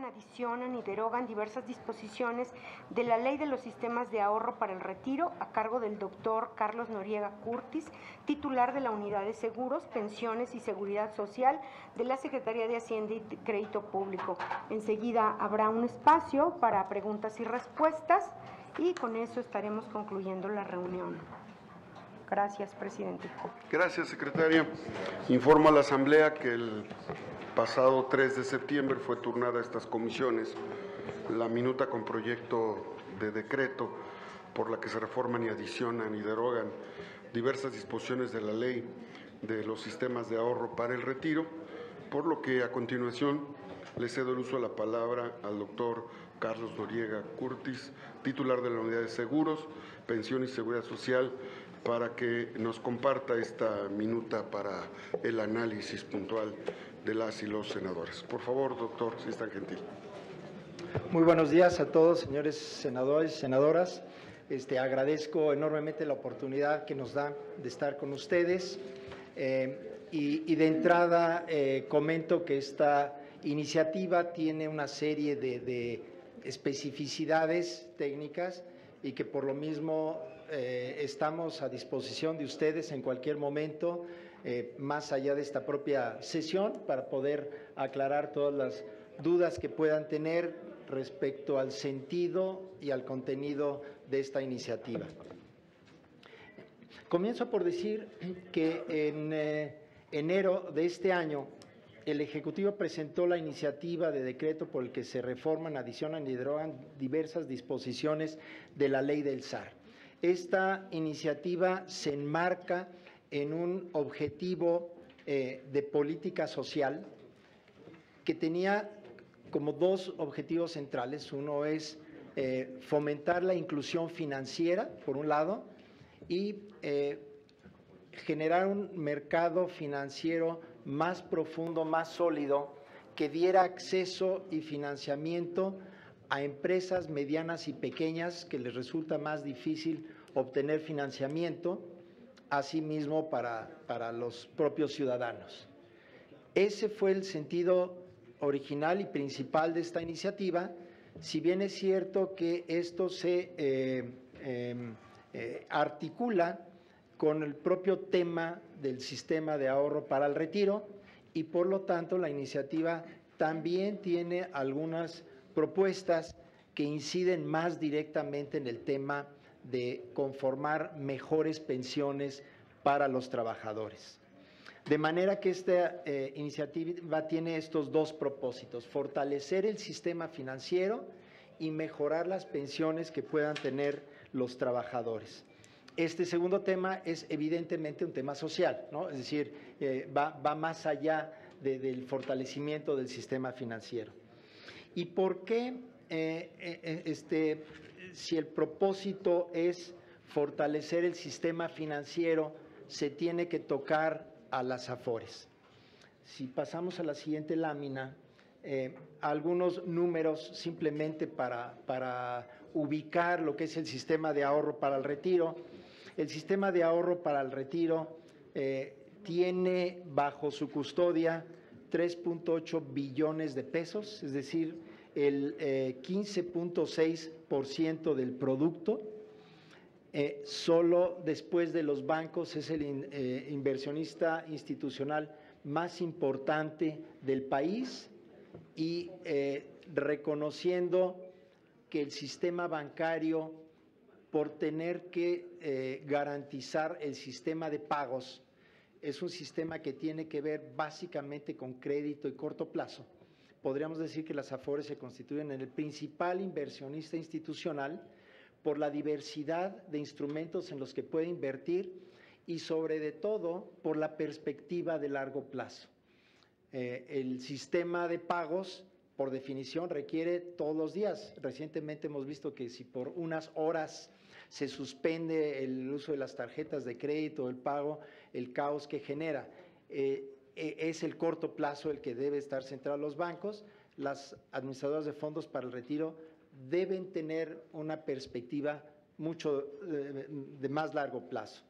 reforman, adicionan y derogan diversas disposiciones de la Ley de los Sistemas de Ahorro para el Retiro, a cargo del doctor Carlos Noriega Curtis, titular de la Unidad de Seguros, Pensiones y Seguridad Social de la Secretaría de Hacienda y Crédito Público. Enseguida habrá un espacio para preguntas y respuestas y con eso estaremos concluyendo la reunión. Gracias, presidente. Gracias, secretaria. Informo a la Asamblea que el pasado 3 de septiembre fue turnada a estas comisiones la minuta con proyecto de decreto por la que se reforman y adicionan y derogan diversas disposiciones de la Ley de los Sistemas de Ahorro para el Retiro, por lo que a continuación le cedo el uso de la palabra al doctor Carlos Noriega Curtis, titular de la Unidad de Seguros, Pensión y Seguridad Social, para que nos comparta esta minuta para el análisis puntual de las y los senadores. Por favor, doctor, si es tan gentil. Muy buenos días a todos, señores senadores y senadoras. Agradezco enormemente la oportunidad que nos dan de estar con ustedes. Y de entrada comento que esta iniciativa tiene una serie de especificidades técnicas y que por lo mismo estamos a disposición de ustedes en cualquier momento, más allá de esta propia sesión, para poder aclarar todas las dudas que puedan tener respecto al sentido y al contenido de esta iniciativa. Comienzo por decir que en enero de este año el Ejecutivo presentó la iniciativa de decreto por el que se reforman, adicionan y derogan diversas disposiciones de la ley del SAR. Esta iniciativa se enmarca en un objetivo de política social que tenía como dos objetivos centrales. Uno es fomentar la inclusión financiera, por un lado, y generar un mercado financiero más profundo, más sólido, que diera acceso y financiamiento a empresas medianas y pequeñas que les resulta más difícil obtener financiamiento, asimismo para los propios ciudadanos. Ese fue el sentido original y principal de esta iniciativa, si bien es cierto que esto se articula con el propio tema del sistema de ahorro para el retiro y por lo tanto la iniciativa también tiene algunas propuestas que inciden más directamente en el tema de conformar mejores pensiones para los trabajadores. De manera que esta iniciativa tiene estos dos propósitos: fortalecer el sistema financiero y mejorar las pensiones que puedan tener los trabajadores. Este segundo tema es evidentemente un tema social, ¿no? Es decir, va más allá del fortalecimiento del sistema financiero. ¿Y por qué, si el propósito es fortalecer el sistema financiero, se tiene que tocar a las AFORES? Si pasamos a la siguiente lámina, algunos números simplemente para ubicar lo que es el sistema de ahorro para el retiro. El sistema de ahorro para el retiro tiene bajo su custodia 3.8 billones de pesos, es decir, el 15.6% del producto. Solo después de los bancos es el inversionista institucional más importante del país y reconociendo que el sistema bancario, por tener que garantizar el sistema de pagos, es un sistema que tiene que ver básicamente con crédito y corto plazo. Podríamos decir que las AFORES se constituyen en el principal inversionista institucional por la diversidad de instrumentos en los que puede invertir y sobre todo por la perspectiva de largo plazo. El sistema de pagos, por definición, requiere todos los días. Recientemente hemos visto que si por unas horas se suspende el uso de las tarjetas de crédito, el pago, el caos que genera. Es el corto plazo el que debe estar centrado en los bancos. Las administradoras de fondos para el retiro deben tener una perspectiva mucho de más largo plazo.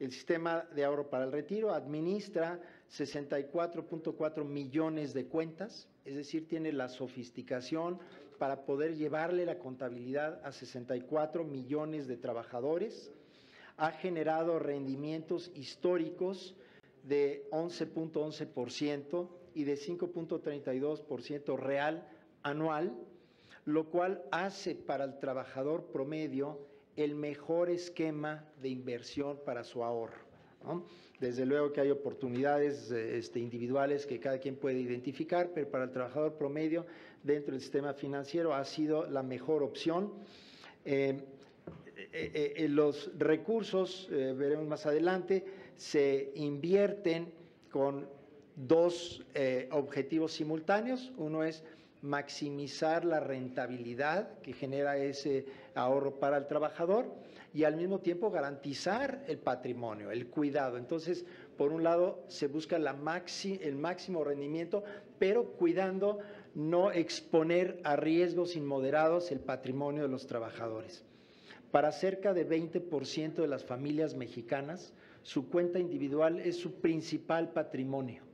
El sistema de ahorro para el retiro administra 64.4 millones de cuentas, es decir, tiene la sofisticación para poder llevarle la contabilidad a 64 millones de trabajadores. Ha generado rendimientos históricos de 11.11% y de 5.32% real anual, lo cual hace para el trabajador promedio el mejor esquema de inversión para su ahorro, ¿no? Desde luego que hay oportunidades individuales que cada quien puede identificar, pero para el trabajador promedio dentro del sistema financiero ha sido la mejor opción. Los recursos, veremos más adelante, se invierten con dos objetivos simultáneos. Uno es maximizar la rentabilidad que genera ese ahorro para el trabajador y al mismo tiempo garantizar el patrimonio, el cuidado. Entonces, por un lado, se busca el máximo rendimiento, pero cuidando no exponer a riesgos inmoderados el patrimonio de los trabajadores. Para cerca de 20% de las familias mexicanas, su cuenta individual es su principal patrimonio.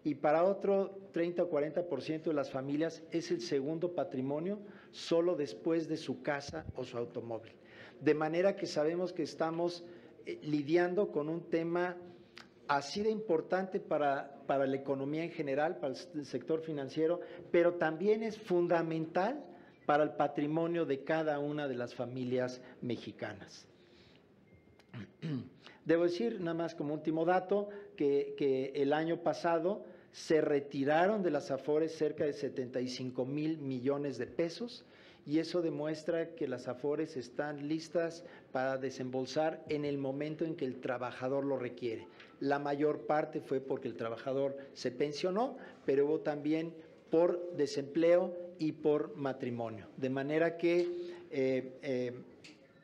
Y para otro 30 o 40% de las familias es el segundo patrimonio, solo después de su casa o su automóvil. De manera que sabemos que estamos lidiando con un tema así de importante para la economía en general, para el sector financiero, pero también es fundamental para el patrimonio de cada una de las familias mexicanas. Debo decir, nada más como último dato, que el año pasado se retiraron de las AFORES cerca de 75,000 millones de pesos y eso demuestra que las AFORES están listas para desembolsar en el momento en que el trabajador lo requiere. La mayor parte fue porque el trabajador se pensionó, pero hubo también por desempleo y por matrimonio. De manera que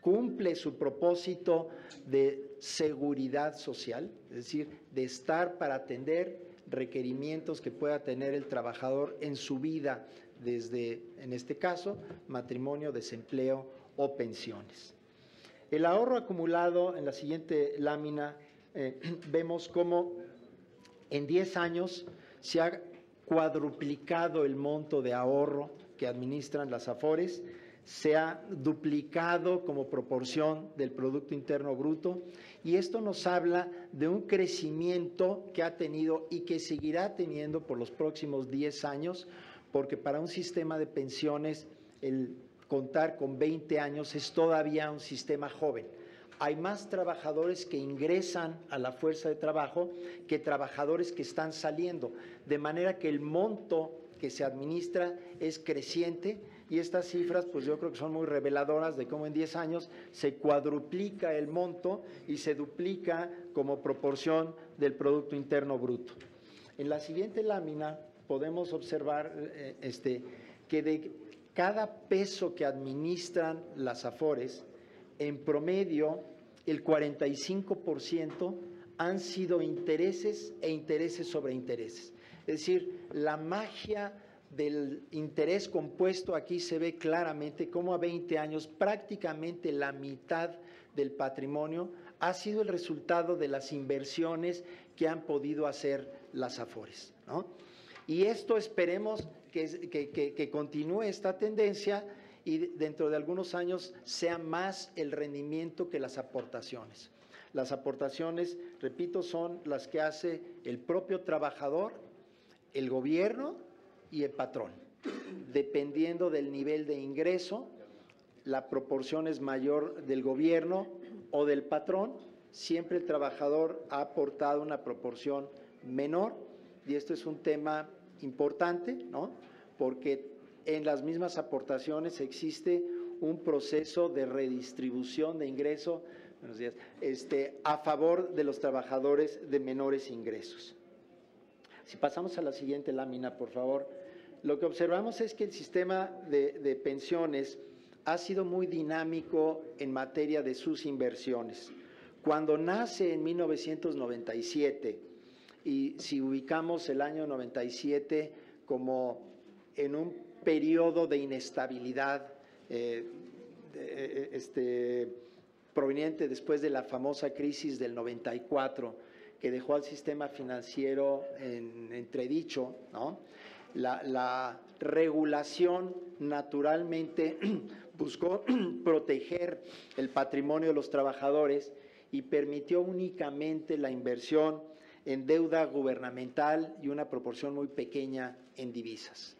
cumple su propósito de seguridad social, es decir, de estar para atender requerimientos que pueda tener el trabajador en su vida desde, en este caso, matrimonio, desempleo o pensiones. El ahorro acumulado, en la siguiente lámina, vemos cómo en 10 años se ha cuadruplicado el monto de ahorro que administran las AFORES, se ha duplicado como proporción del Producto Interno Bruto y esto nos habla de un crecimiento que ha tenido y que seguirá teniendo por los próximos 10 años, porque para un sistema de pensiones el contar con 20 años es todavía un sistema joven. Hay más trabajadores que ingresan a la fuerza de trabajo que trabajadores que están saliendo, de manera que el monto que se administra es creciente. Y estas cifras, pues yo creo que son muy reveladoras de cómo en 10 años se cuadruplica el monto y se duplica como proporción del Producto Interno Bruto. En la siguiente lámina podemos observar que de cada peso que administran las AFORES, en promedio el 45% han sido intereses e intereses sobre intereses. Es decir, la magia del interés compuesto aquí se ve claramente cómo a 20 años prácticamente la mitad del patrimonio ha sido el resultado de las inversiones que han podido hacer las AFORES, ¿no? Y esto esperemos que continúe esta tendencia y dentro de algunos años sea más el rendimiento que las aportaciones. Las aportaciones, repito, son las que hace el propio trabajador, el gobierno y el patrón. Dependiendo del nivel de ingreso, la proporción es mayor del gobierno o del patrón, siempre el trabajador ha aportado una proporción menor y esto es un tema importante, ¿no? Porque en las mismas aportaciones existe un proceso de redistribución de ingreso, buenos días, a favor de los trabajadores de menores ingresos. Si pasamos a la siguiente lámina, por favor, lo que observamos es que el sistema de pensiones ha sido muy dinámico en materia de sus inversiones. Cuando nace en 1997, y si ubicamos el año 97 como en un periodo de inestabilidad proveniente después de la famosa crisis del 94, que dejó al sistema financiero en entredicho, ¿no? La regulación naturalmente buscó proteger el patrimonio de los trabajadores y permitió únicamente la inversión en deuda gubernamental y una proporción muy pequeña en divisas.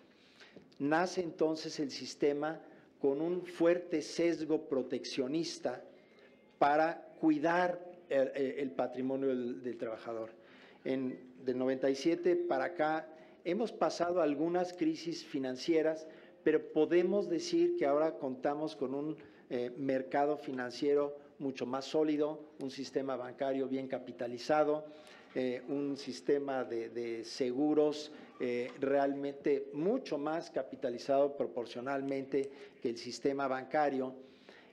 Nace entonces el sistema con un fuerte sesgo proteccionista para cuidar el patrimonio del trabajador. Del 97 para acá hemos pasado algunas crisis financieras, pero podemos decir que ahora contamos con un mercado financiero mucho más sólido, un sistema bancario bien capitalizado, un sistema de seguros realmente mucho más capitalizado proporcionalmente que el sistema bancario.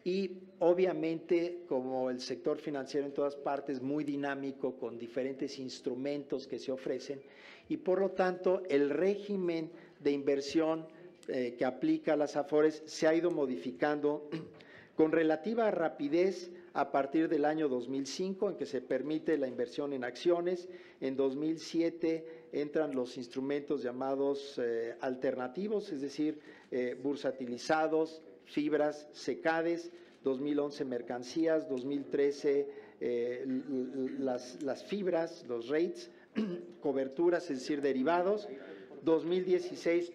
Y obviamente, como el sector financiero en todas partes, muy dinámico, con diferentes instrumentos que se ofrecen, y por lo tanto el régimen de inversión que aplica a las AFORES se ha ido modificando con relativa rapidez a partir del año 2005, en que se permite la inversión en acciones. En 2007 entran los instrumentos llamados alternativos, es decir, bursatilizados, fibras, SECADES, 2011 mercancías, 2013 las fibras, los rates, coberturas, es decir, derivados. 2016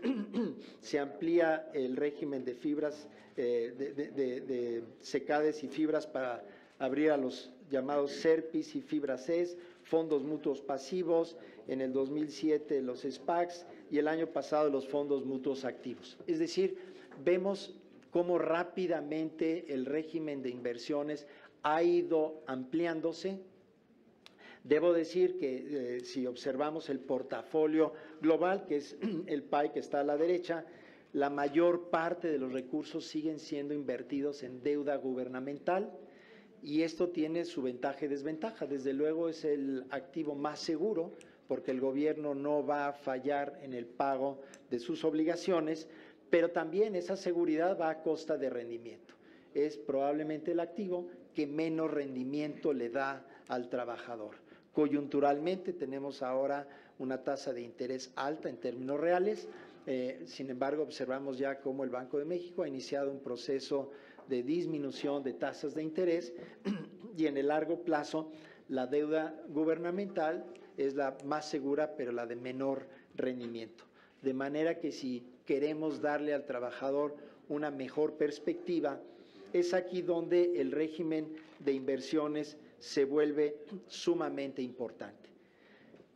se amplía el régimen de fibras, de SECADES y fibras para abrir a los llamados SERPIs y fibras CES, fondos mutuos pasivos, en el 2007 los SPACs y el año pasado los fondos mutuos activos. Es decir, vemos cómo rápidamente el régimen de inversiones ha ido ampliándose. Debo decir que si observamos el portafolio global, que es el pie que está a la derecha, la mayor parte de los recursos siguen siendo invertidos en deuda gubernamental, y esto tiene su ventaja y desventaja. Desde luego es el activo más seguro, porque el gobierno no va a fallar en el pago de sus obligaciones, pero también esa seguridad va a costa de rendimiento. Es probablemente el activo que menos rendimiento le da al trabajador. Coyunturalmente tenemos ahora una tasa de interés alta en términos reales, sin embargo observamos ya cómo el Banco de México ha iniciado un proceso de disminución de tasas de interés y en el largo plazo la deuda gubernamental es la más segura, pero la de menor rendimiento. De manera que si queremos darle al trabajador una mejor perspectiva, es aquí donde el régimen de inversiones se vuelve sumamente importante.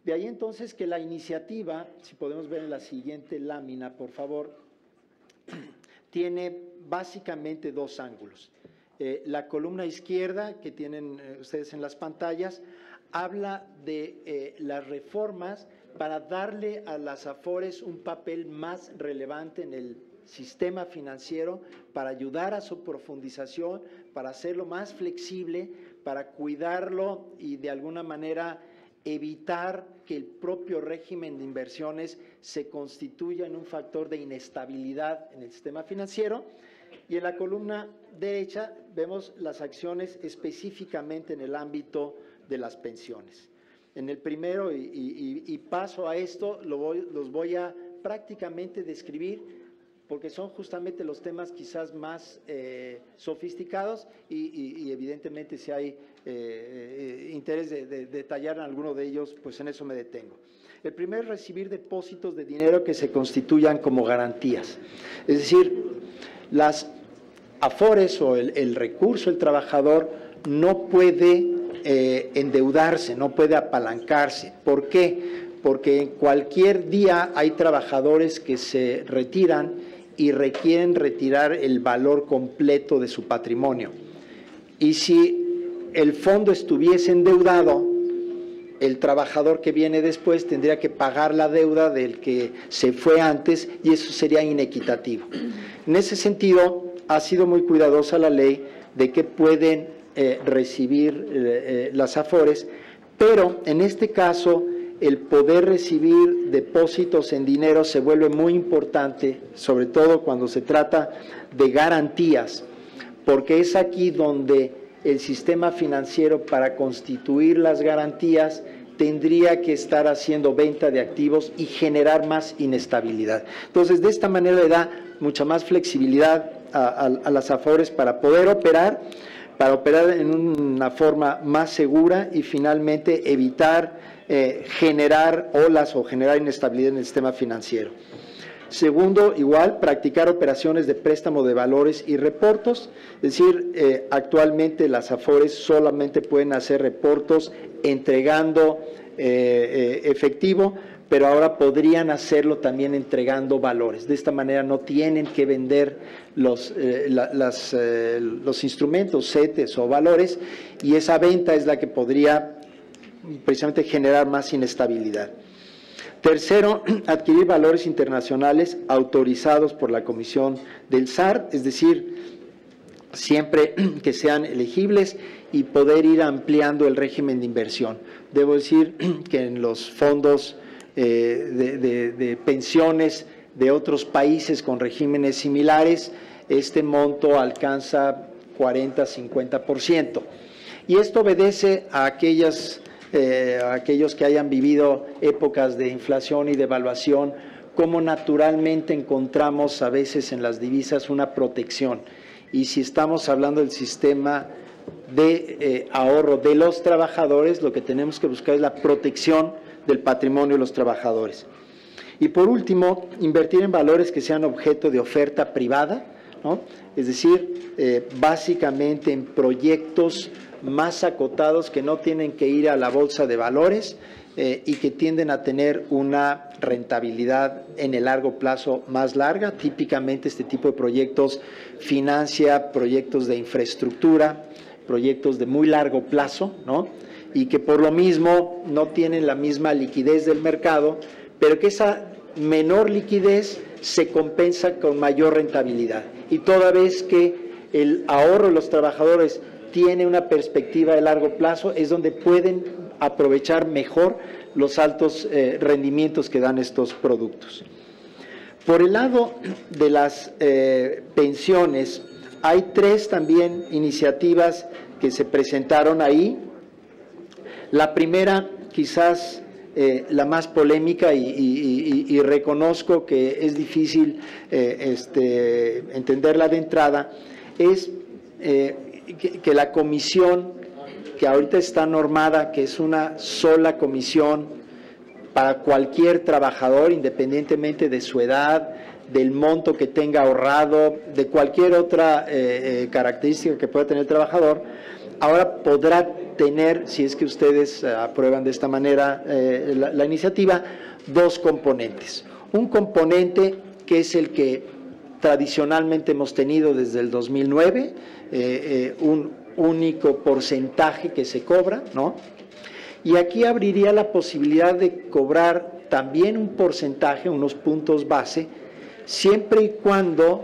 De ahí entonces que la iniciativa, si podemos ver en la siguiente lámina, por favor, tiene básicamente dos ángulos. La columna izquierda que tienen ustedes en las pantallas habla de las reformas para darle a las AFORES un papel más relevante en el sistema financiero, para ayudar a su profundización, para hacerlo más flexible, para cuidarlo y de alguna manera evitar que el propio régimen de inversiones se constituya en un factor de inestabilidad en el sistema financiero. Y en la columna derecha vemos las acciones específicamente en el ámbito de las pensiones. En el primero, y paso a esto, los voy a prácticamente describir porque son justamente los temas quizás más sofisticados y evidentemente si hay interés de detallar en alguno de ellos, pues en eso me detengo. El primero es recibir depósitos de dinero que se constituyan como garantías. Es decir, las AFORES o el recurso, el trabajador, no puede endeudarse, no puede apalancarse. ¿Por qué? Porque en cualquier día hay trabajadores que se retiran y requieren retirar el valor completo de su patrimonio. Y si el fondo estuviese endeudado, el trabajador que viene después tendría que pagar la deuda del que se fue antes y eso sería inequitativo. En ese sentido, ha sido muy cuidadosa la ley de que pueden recibir las AFORES, pero en este caso el poder recibir depósitos en dinero se vuelve muy importante, sobre todo cuando se trata de garantías, porque es aquí donde el sistema financiero para constituir las garantías tendría que estar haciendo venta de activos y generar más inestabilidad. Entonces, de esta manera le da mucha más flexibilidad a las AFORES para poder operar en una forma más segura y finalmente evitar generar olas o generar inestabilidad en el sistema financiero. Segundo, igual, practicar operaciones de préstamo de valores y reportos, es decir, actualmente las AFORES solamente pueden hacer reportos entregando efectivo, pero ahora podrían hacerlo también entregando valores. De esta manera no tienen que vender los instrumentos, CETES o valores, y esa venta es la que podría precisamente generar más inestabilidad. Tercero, adquirir valores internacionales autorizados por la Comisión del SAR, es decir, siempre que sean elegibles y poder ir ampliando el régimen de inversión. Debo decir que en los fondos de pensiones de otros países con regímenes similares, este monto alcanza 40-50%. Y esto obedece a aquellos que hayan vivido épocas de inflación y devaluación, como naturalmente encontramos a veces en las divisas una protección. Y si estamos hablando del sistema de ahorro de los trabajadores, lo que tenemos que buscar es la protección del patrimonio de los trabajadores. Y por último, invertir en valores que sean objeto de oferta privada, ¿no? Es decir, básicamente en proyectos más acotados que no tienen que ir a la bolsa de valores y que tienden a tener una rentabilidad en el largo plazo más larga. Típicamente este tipo de proyectos financia proyectos de infraestructura, proyectos de muy largo plazo, ¿no? Y que por lo mismo no tienen la misma liquidez del mercado, pero que esa menor liquidez se compensa con mayor rentabilidad. Y toda vez que el ahorro de los trabajadores tiene una perspectiva de largo plazo, es donde pueden aprovechar mejor los altos rendimientos que dan estos productos. Por el lado de las pensiones, hay tres también iniciativas que se presentaron ahí. La primera, quizás la más polémica, y reconozco que es difícil entenderla de entrada, es que la comisión que ahorita está normada, que es una sola comisión para cualquier trabajador, independientemente de su edad, del monto que tenga ahorrado, de cualquier otra característica que pueda tener el trabajador, ahora podrá tener, si es que ustedes aprueban de esta manera la iniciativa, dos componentes. Un componente que es el que tradicionalmente hemos tenido desde el 2009, un único porcentaje que se cobra, ¿no? Y aquí abriría la posibilidad de cobrar también un porcentaje, unos puntos base, siempre y cuando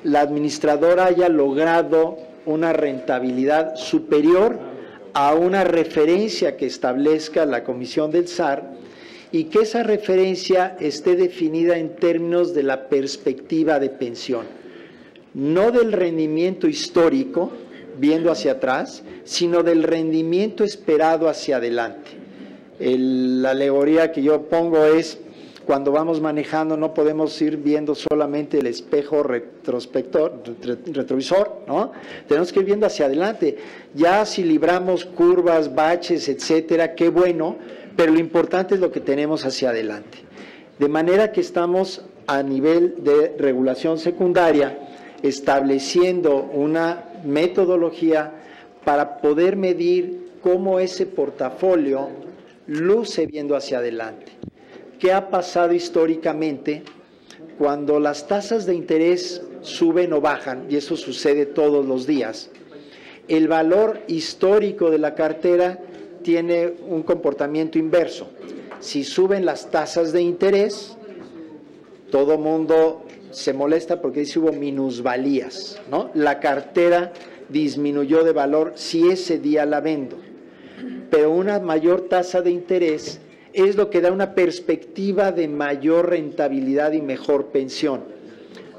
la administradora haya logrado una rentabilidad superior a una referencia que establezca la Comisión del SAR, y que esa referencia esté definida en términos de la perspectiva de pensión, no del rendimiento histórico, viendo hacia atrás, sino del rendimiento esperado hacia adelante. La alegoría que yo pongo es, cuando vamos manejando no podemos ir viendo solamente el espejo retrovisor, ¿no? Tenemos que ir viendo hacia adelante. Ya si libramos curvas, baches, etcétera, qué bueno, pero lo importante es lo que tenemos hacia adelante. De manera que estamos a nivel de regulación secundaria estableciendo una metodología para poder medir cómo ese portafolio luce viendo hacia adelante. ¿Qué ha pasado históricamente cuando las tasas de interés suben o bajan? Y eso sucede todos los días. El valor histórico de la cartera tiene un comportamiento inverso. Si suben las tasas de interés, todo mundo se molesta porque dice hubo minusvalías, ¿no? La cartera disminuyó de valor si ese día la vendo. Pero una mayor tasa de interés es lo que da una perspectiva de mayor rentabilidad y mejor pensión.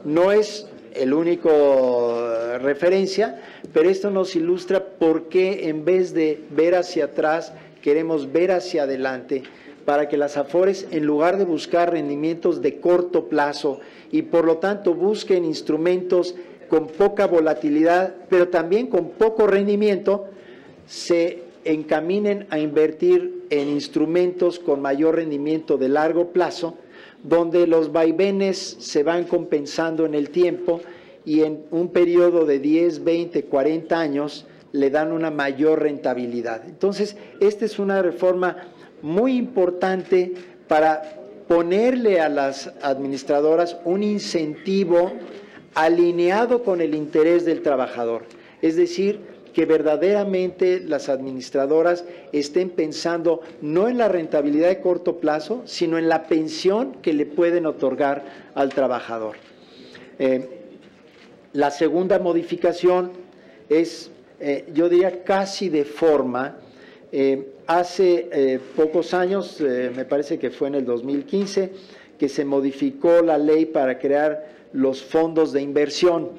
No es el único referencia, pero esto nos ilustra por qué en vez de ver hacia atrás, queremos ver hacia adelante, para que las AFORES, en lugar de buscar rendimientos de corto plazo y por lo tanto busquen instrumentos con poca volatilidad, pero también con poco rendimiento, se encaminen a invertir en instrumentos con mayor rendimiento de largo plazo, donde los vaivenes se van compensando en el tiempo y en un periodo de 10, 20, 40 años le dan una mayor rentabilidad. Entonces, esta es una reforma muy importante para ponerle a las administradoras un incentivo alineado con el interés del trabajador. Es decir, que verdaderamente las administradoras estén pensando no en la rentabilidad de corto plazo, sino en la pensión que le pueden otorgar al trabajador. La segunda modificación es, yo diría, casi de forma. Hace pocos años, me parece que fue en el 2015, que se modificó la ley para crear los fondos de inversión.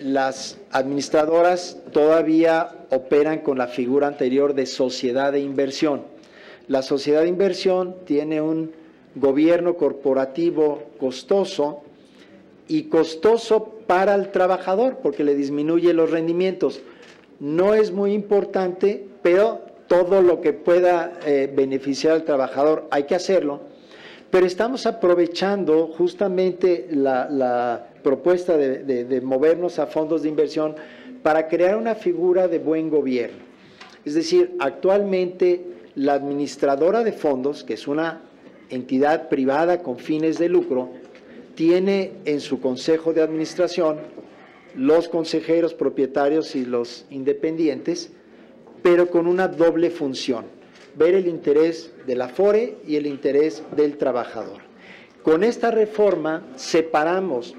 Las administradoras todavía operan con la figura anterior de sociedad de inversión. La sociedad de inversión tiene un gobierno corporativo costoso y costoso para el trabajador porque le disminuye los rendimientos. No es muy importante, pero todo lo que pueda beneficiar al trabajador hay que hacerlo. Pero estamos aprovechando justamente la propuesta de movernos a fondos de inversión para crear una figura de buen gobierno. Es decir, actualmente la administradora de fondos, que es una entidad privada con fines de lucro, tiene en su consejo de administración los consejeros propietarios y los independientes, pero con una doble función: ver el interés del Afore y el interés del trabajador. Con esta reforma separamos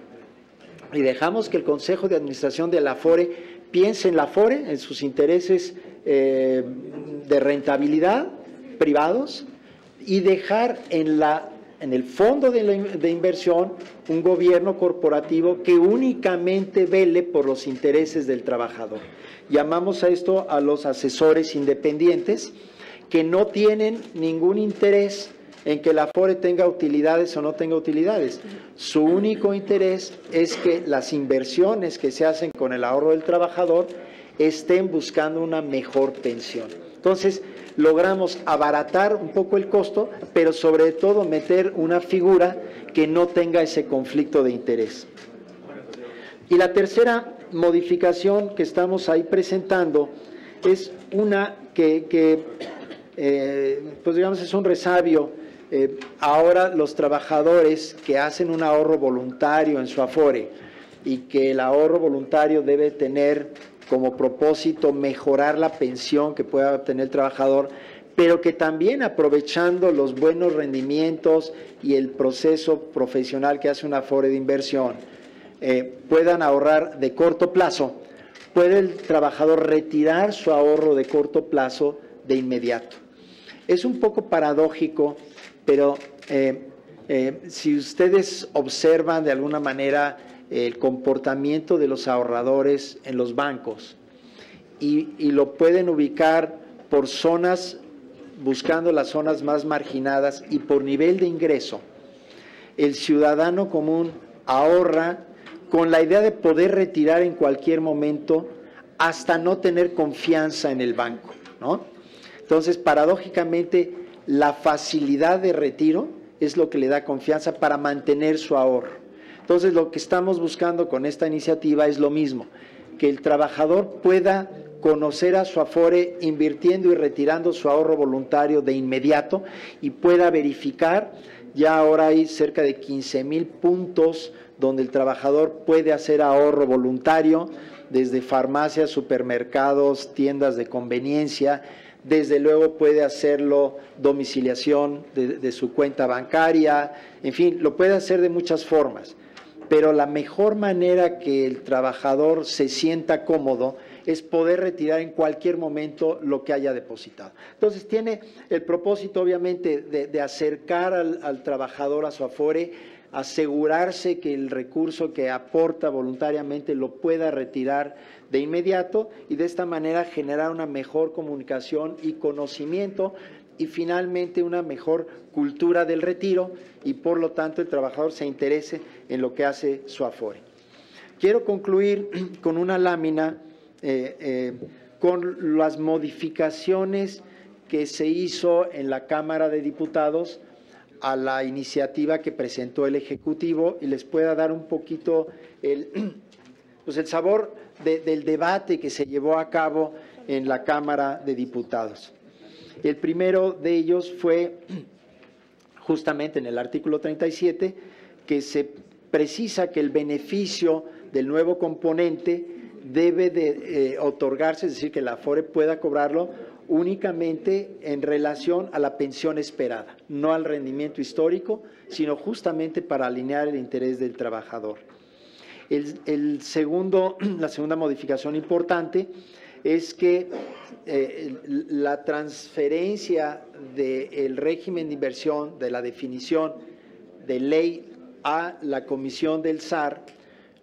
y dejamos que el Consejo de Administración de la Afore piense en la Afore, en sus intereses de rentabilidad privados, y dejar en el fondo de inversión un gobierno corporativo que únicamente vele por los intereses del trabajador. Llamamos a esto a los asesores independientes, que no tienen ningún interés en que la Afore tenga utilidades o no tenga utilidades. Su único interés es que las inversiones que se hacen con el ahorro del trabajador estén buscando una mejor pensión. Entonces, logramos abaratar un poco el costo, pero sobre todo meter una figura que no tenga ese conflicto de interés. Y la tercera modificación que estamos ahí presentando es una pues digamos, es un resabio. Ahora los trabajadores que hacen un ahorro voluntario en su Afore y que el ahorro voluntario debe tener como propósito mejorar la pensión que pueda obtener el trabajador, pero que también, aprovechando los buenos rendimientos y el proceso profesional que hace una Afore de inversión, puedan ahorrar de corto plazo, puede el trabajador retirar su ahorro de corto plazo de inmediato. Es un poco paradójico, pero si ustedes observan de alguna manera el comportamiento de los ahorradores en los bancos y lo pueden ubicar por zonas, buscando las zonas más marginadas y por nivel de ingreso, el ciudadano común ahorra con la idea de poder retirar en cualquier momento hasta no tener confianza en el banco, ¿no? Entonces, paradójicamente, la facilidad de retiro es lo que le da confianza para mantener su ahorro. Entonces, lo que estamos buscando con esta iniciativa es lo mismo, que el trabajador pueda conocer a su Afore invirtiendo y retirando su ahorro voluntario de inmediato y pueda verificar. Ya ahora hay cerca de 15,000 puntos donde el trabajador puede hacer ahorro voluntario, desde farmacias, supermercados, tiendas de conveniencia. Desde luego puede hacerlo domiciliación de su cuenta bancaria, en fin, lo puede hacer de muchas formas. Pero la mejor manera que el trabajador se sienta cómodo es poder retirar en cualquier momento lo que haya depositado. Entonces, tiene el propósito, obviamente, de acercar al trabajador a su Afore, asegurarse que el recurso que aporta voluntariamente lo pueda retirar de inmediato y de esta manera generar una mejor comunicación y conocimiento y finalmente una mejor cultura del retiro y por lo tanto el trabajador se interese en lo que hace su Afore. Quiero concluir con una lámina con las modificaciones que se hizo en la Cámara de Diputados a la iniciativa que presentó el Ejecutivo y les pueda dar un poquito el sabor del debate que se llevó a cabo en la Cámara de Diputados. El primero de ellos fue justamente en el artículo 37, que se precisa que el beneficio del nuevo componente debe de otorgarse, es decir, que la Afore pueda cobrarlo únicamente en relación a la pensión esperada, no al rendimiento histórico, sino justamente para alinear el interés del trabajador. La segunda modificación importante es que la transferencia del régimen de inversión, de la definición de ley a la comisión del SAR,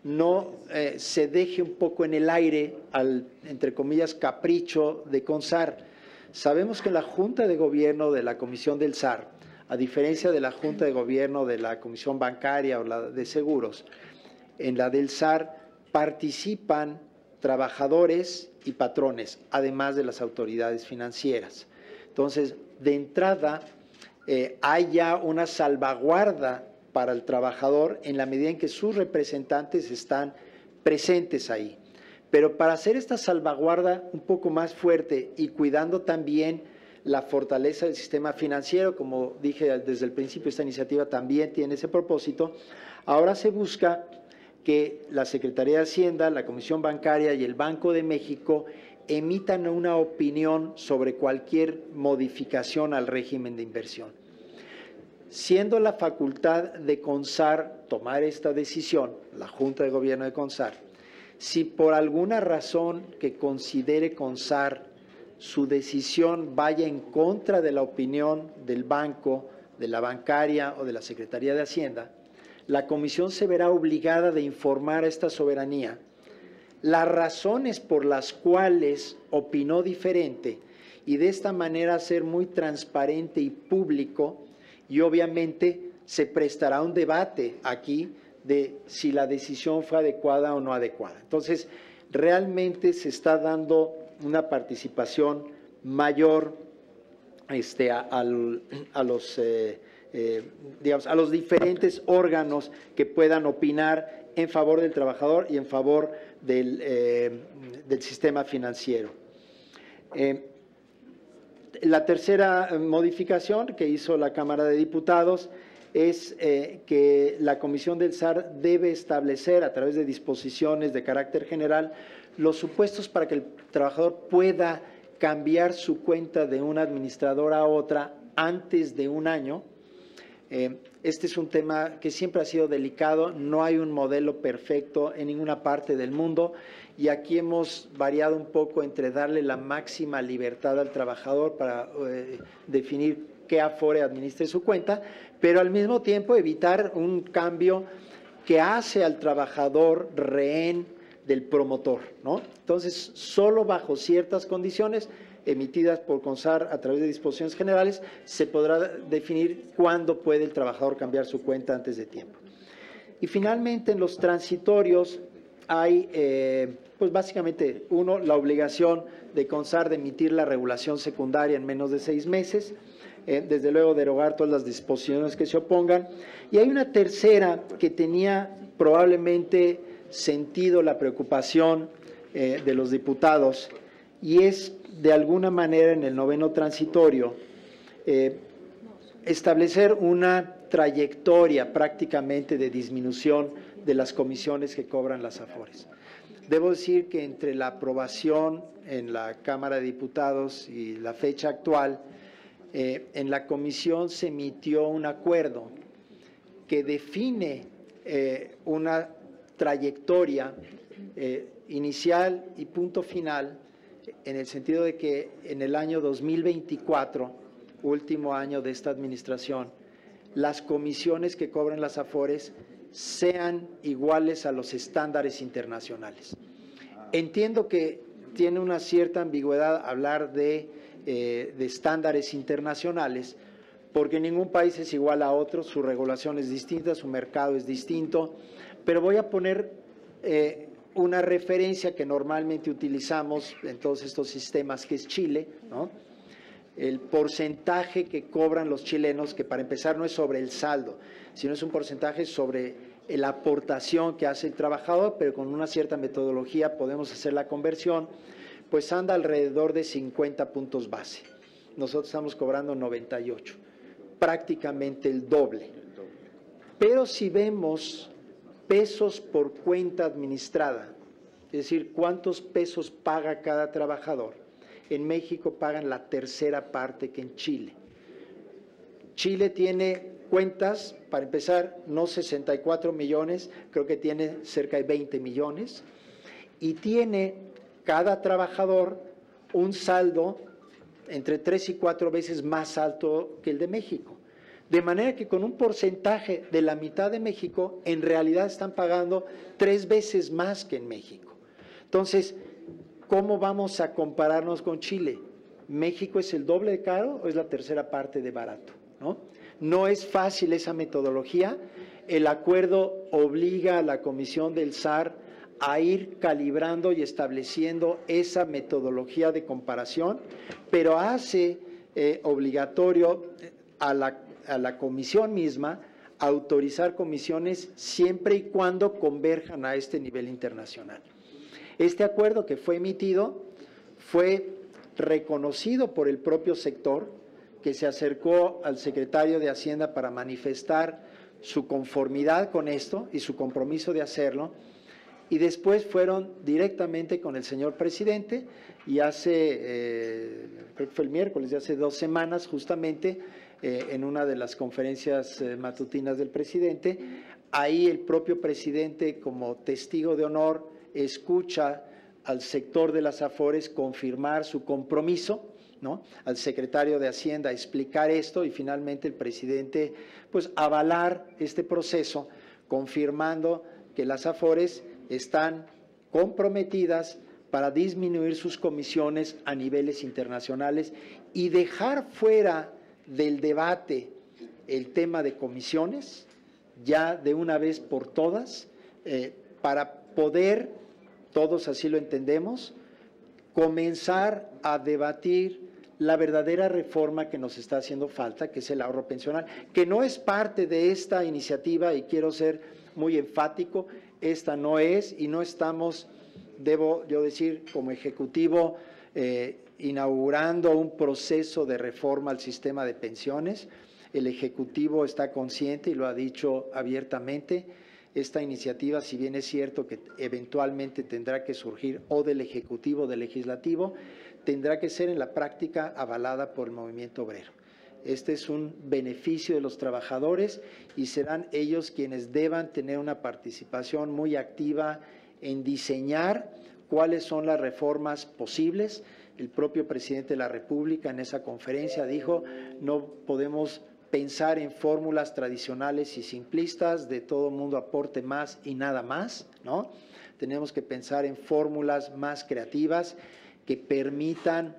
no se deje un poco en el aire al, entre comillas, capricho de CONSAR. Sabemos que la Junta de Gobierno de la Comisión del SAR, a diferencia de la Junta de Gobierno de la Comisión Bancaria o la de Seguros, en la del SAR participan trabajadores y patrones, además de las autoridades financieras. Entonces, de entrada, hay ya una salvaguarda para el trabajador en la medida en que sus representantes están presentes ahí. Pero para hacer esta salvaguarda un poco más fuerte y cuidando también la fortaleza del sistema financiero, como dije desde el principio, esta iniciativa también tiene ese propósito, ahora se busca que la Secretaría de Hacienda, la Comisión Bancaria y el Banco de México emitan una opinión sobre cualquier modificación al régimen de inversión. Siendo la facultad de CONSAR tomar esta decisión, la Junta de Gobierno de CONSAR, si por alguna razón que considere CONSAR su decisión vaya en contra de la opinión del banco, de la bancaria o de la Secretaría de Hacienda, la Comisión se verá obligada de informar a esta soberanía las razones por las cuales opinó diferente y de esta manera ser muy transparente y público, y obviamente se prestará un debate aquí de si la decisión fue adecuada o no adecuada. Entonces, realmente se está dando una participación mayor a los diferentes órganos que puedan opinar en favor del trabajador y en favor del sistema financiero. La tercera modificación que hizo la Cámara de Diputados es que la Comisión del SAR debe establecer a través de disposiciones de carácter general los supuestos para que el trabajador pueda cambiar su cuenta de una administradora a otra antes de un año. Este es un tema que siempre ha sido delicado, no hay un modelo perfecto en ninguna parte del mundo y aquí hemos variado un poco entre darle la máxima libertad al trabajador para definir qué Afore administre su cuenta, pero al mismo tiempo evitar un cambio que hace al trabajador rehén del promotor, ¿no? Entonces, solo bajo ciertas condiciones emitidas por CONSAR a través de disposiciones generales, se podrá definir cuándo puede el trabajador cambiar su cuenta antes de tiempo. Y finalmente, en los transitorios hay, pues básicamente, uno, la obligación de CONSAR de emitir la regulación secundaria en menos de 6 meses, desde luego derogar todas las disposiciones que se opongan. Y hay una tercera que tenía probablemente sentido la preocupación de los diputados, y es de alguna manera en el noveno transitorio establecer una trayectoria prácticamente de disminución de las comisiones que cobran las Afores. Debo decir que entre la aprobación en la Cámara de Diputados y la fecha actual, en la comisión se emitió un acuerdo que define una trayectoria inicial y punto final, en el sentido de que en el año 2024, último año de esta administración, las comisiones que cobran las Afores sean iguales a los estándares internacionales. Entiendo que tiene una cierta ambigüedad hablar de estándares internacionales, porque ningún país es igual a otro, su regulación es distinta, su mercado es distinto, pero voy a poner una referencia que normalmente utilizamos en todos estos sistemas, que es Chile, ¿no? El porcentaje que cobran los chilenos, que para empezar no es sobre el saldo, sino es un porcentaje sobre la aportación que hace el trabajador, pero con una cierta metodología podemos hacer la conversión, pues anda alrededor de 50 puntos base. Nosotros estamos cobrando 98, prácticamente el doble. Pero si vemos pesos por cuenta administrada, es decir, cuántos pesos paga cada trabajador, en México pagan la tercera parte que en Chile. Chile tiene cuentas, para empezar, no 64 millones, creo que tiene cerca de 20 millones, y tiene cada trabajador un saldo entre 3 y 4 veces más alto que el de México. De manera que con un porcentaje de la mitad de México, en realidad están pagando 3 veces más que en México. Entonces, ¿cómo vamos a compararnos con Chile? ¿México es el doble de caro o es la tercera parte de barato? No es fácil esa metodología. El acuerdo obliga a la Comisión del SAR a ir calibrando y estableciendo esa metodología de comparación, pero hace obligatorio a la comisión misma autorizar comisiones siempre y cuando converjan a este nivel internacional. Este acuerdo que fue emitido fue reconocido por el propio sector, que se acercó al secretario de Hacienda para manifestar su conformidad con esto y su compromiso de hacerlo, y después fueron directamente con el señor presidente, y creo que fue el miércoles de hace 2 semanas justamente, en una de las conferencias matutinas del presidente, ahí el propio presidente como testigo de honor escucha al sector de las Afores confirmar su compromiso, ¿no? Al secretario de Hacienda explicar esto, y finalmente el presidente pues avalar este proceso, confirmando que las Afores están comprometidas para disminuir sus comisiones a niveles internacionales y dejar fuera del debate el tema de comisiones ya de una vez por todas, para poder, todos así lo entendemos, comenzar a debatir la verdadera reforma que nos está haciendo falta, que es el ahorro pensional, que no es parte de esta iniciativa, y quiero ser muy enfático, esta no es, y no estamos, debo yo decir, como Ejecutivo, inaugurando un proceso de reforma al sistema de pensiones. El Ejecutivo está consciente y lo ha dicho abiertamente. Esta iniciativa, si bien es cierto que eventualmente tendrá que surgir o del Ejecutivo o del Legislativo, tendrá que ser en la práctica avalada por el movimiento obrero. Este es un beneficio de los trabajadores y serán ellos quienes deban tener una participación muy activa en diseñar cuáles son las reformas posibles. El propio presidente de la República en esa conferencia dijo: no podemos pensar en fórmulas tradicionales y simplistas de todo mundo aporte más y nada más, ¿no? Tenemos que pensar en fórmulas más creativas que permitan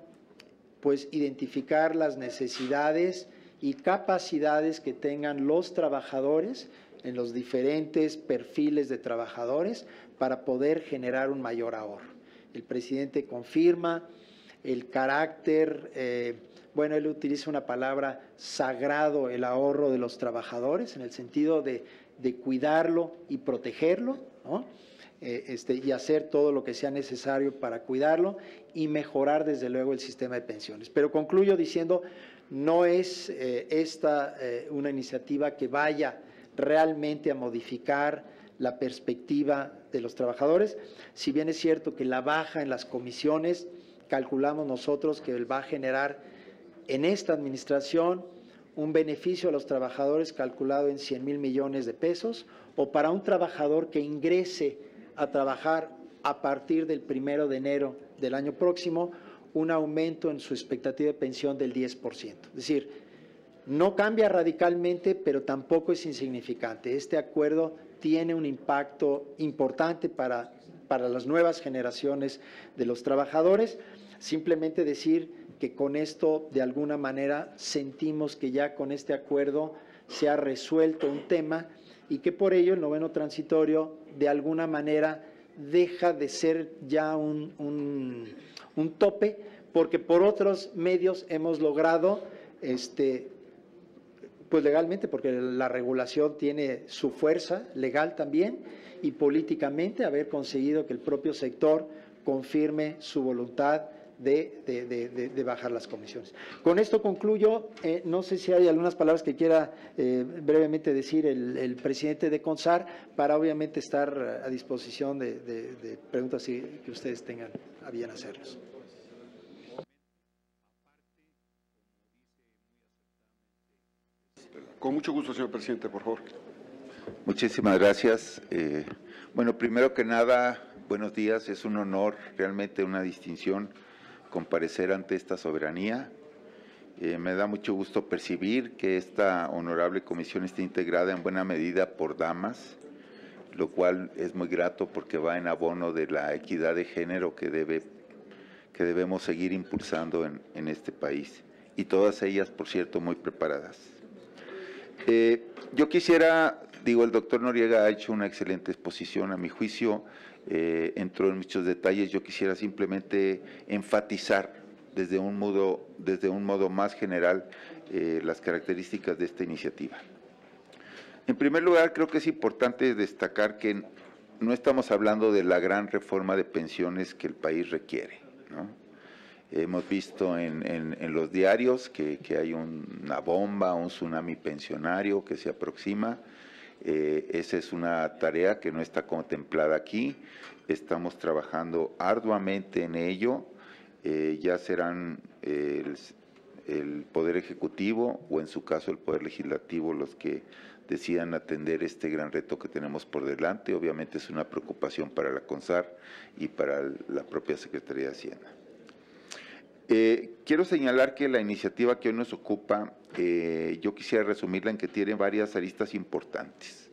pues identificar las necesidades y capacidades que tengan los trabajadores en los diferentes perfiles de trabajadores para poder generar un mayor ahorro. El presidente confirma el carácter, bueno, él utiliza una palabra sagrado, el ahorro de los trabajadores, en el sentido de cuidarlo y protegerlo, ¿no? Y hacer todo lo que sea necesario para cuidarlo y mejorar desde luego el sistema de pensiones. Pero concluyo diciendo, no es esta una iniciativa que vaya realmente a modificar la perspectiva de los trabajadores. Si bien es cierto que la baja en las comisiones, calculamos nosotros que va a generar en esta administración un beneficio a los trabajadores calculado en 100,000 millones de pesos, o para un trabajador que ingrese a trabajar a partir del 1 de enero del año próximo, un aumento en su expectativa de pensión del 10%. Es decir, No cambia radicalmente, pero tampoco es insignificante. Este acuerdo tiene un impacto importante para las nuevas generaciones de los trabajadores. Simplemente decir que con esto, de alguna manera, sentimos que ya con este acuerdo se ha resuelto un tema y que por ello el noveno transitorio, de alguna manera, deja de ser ya un tope, porque por otros medios hemos logrado, pues legalmente, porque la regulación tiene su fuerza legal también, y políticamente haber conseguido que el propio sector confirme su voluntad de bajar las comisiones. Con esto concluyo. No sé si hay algunas palabras que quiera brevemente decir el presidente de CONSAR, para obviamente estar a disposición de preguntas que ustedes tengan a bien hacerlos. Con mucho gusto, señor presidente, por favor. Muchísimas gracias. Bueno, primero que nada, buenos días. Es un honor, realmente una distinción, comparecer ante esta soberanía. Me da mucho gusto percibir que esta honorable comisión está integrada en buena medida por damas, lo cual es muy grato porque va en abono de la equidad de género que debemos seguir impulsando en este país. Y todas ellas, por cierto, muy preparadas. Yo quisiera, el doctor Noriega ha hecho una excelente exposición, a mi juicio, entró en muchos detalles. Yo quisiera simplemente enfatizar desde un modo más general las características de esta iniciativa. En primer lugar, creo que es importante destacar que no estamos hablando de la gran reforma de pensiones que el país requiere, ¿no? Hemos visto en los diarios que hay una bomba, un tsunami pensionario que se aproxima. Esa es una tarea que no está contemplada aquí. Estamos trabajando arduamente en ello. Ya serán el Poder Ejecutivo o en su caso el Poder Legislativo los que decidan atender este gran reto que tenemos por delante. Obviamente es una preocupación para la CONSAR y para la propia Secretaría de Hacienda. Quiero señalar que la iniciativa que hoy nos ocupa, yo quisiera resumirla en que tiene varias aristas importantes.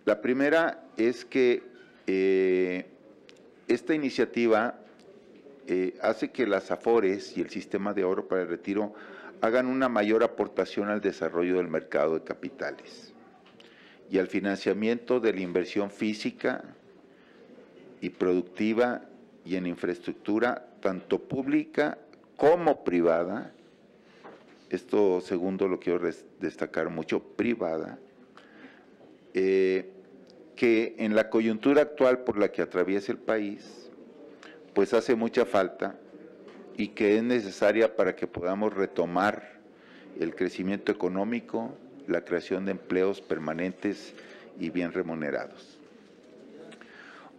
La primera es que esta iniciativa hace que las AFORES y el sistema de ahorro para el retiro hagan una mayor aportación al desarrollo del mercado de capitales y al financiamiento de la inversión física y productiva y en infraestructura, tanto pública como privada. Esto segundo lo quiero destacar mucho, privada, que en la coyuntura actual por la que atraviesa el país, pues hace mucha falta y que es necesaria para que podamos retomar el crecimiento económico, la creación de empleos permanentes y bien remunerados.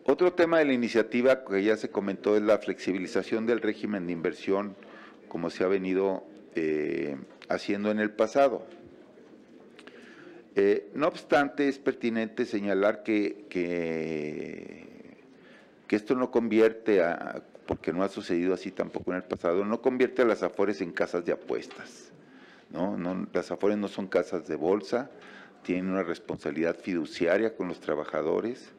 Otro tema de la iniciativa que ya se comentó es la flexibilización del régimen de inversión, como se ha venido haciendo en el pasado. No obstante, es pertinente señalar que esto no convierte, porque no ha sucedido así tampoco en el pasado, no convierte a las AFORES en casas de apuestas, ¿no? Las AFORES no son casas de bolsa, tienen una responsabilidad fiduciaria con los trabajadores.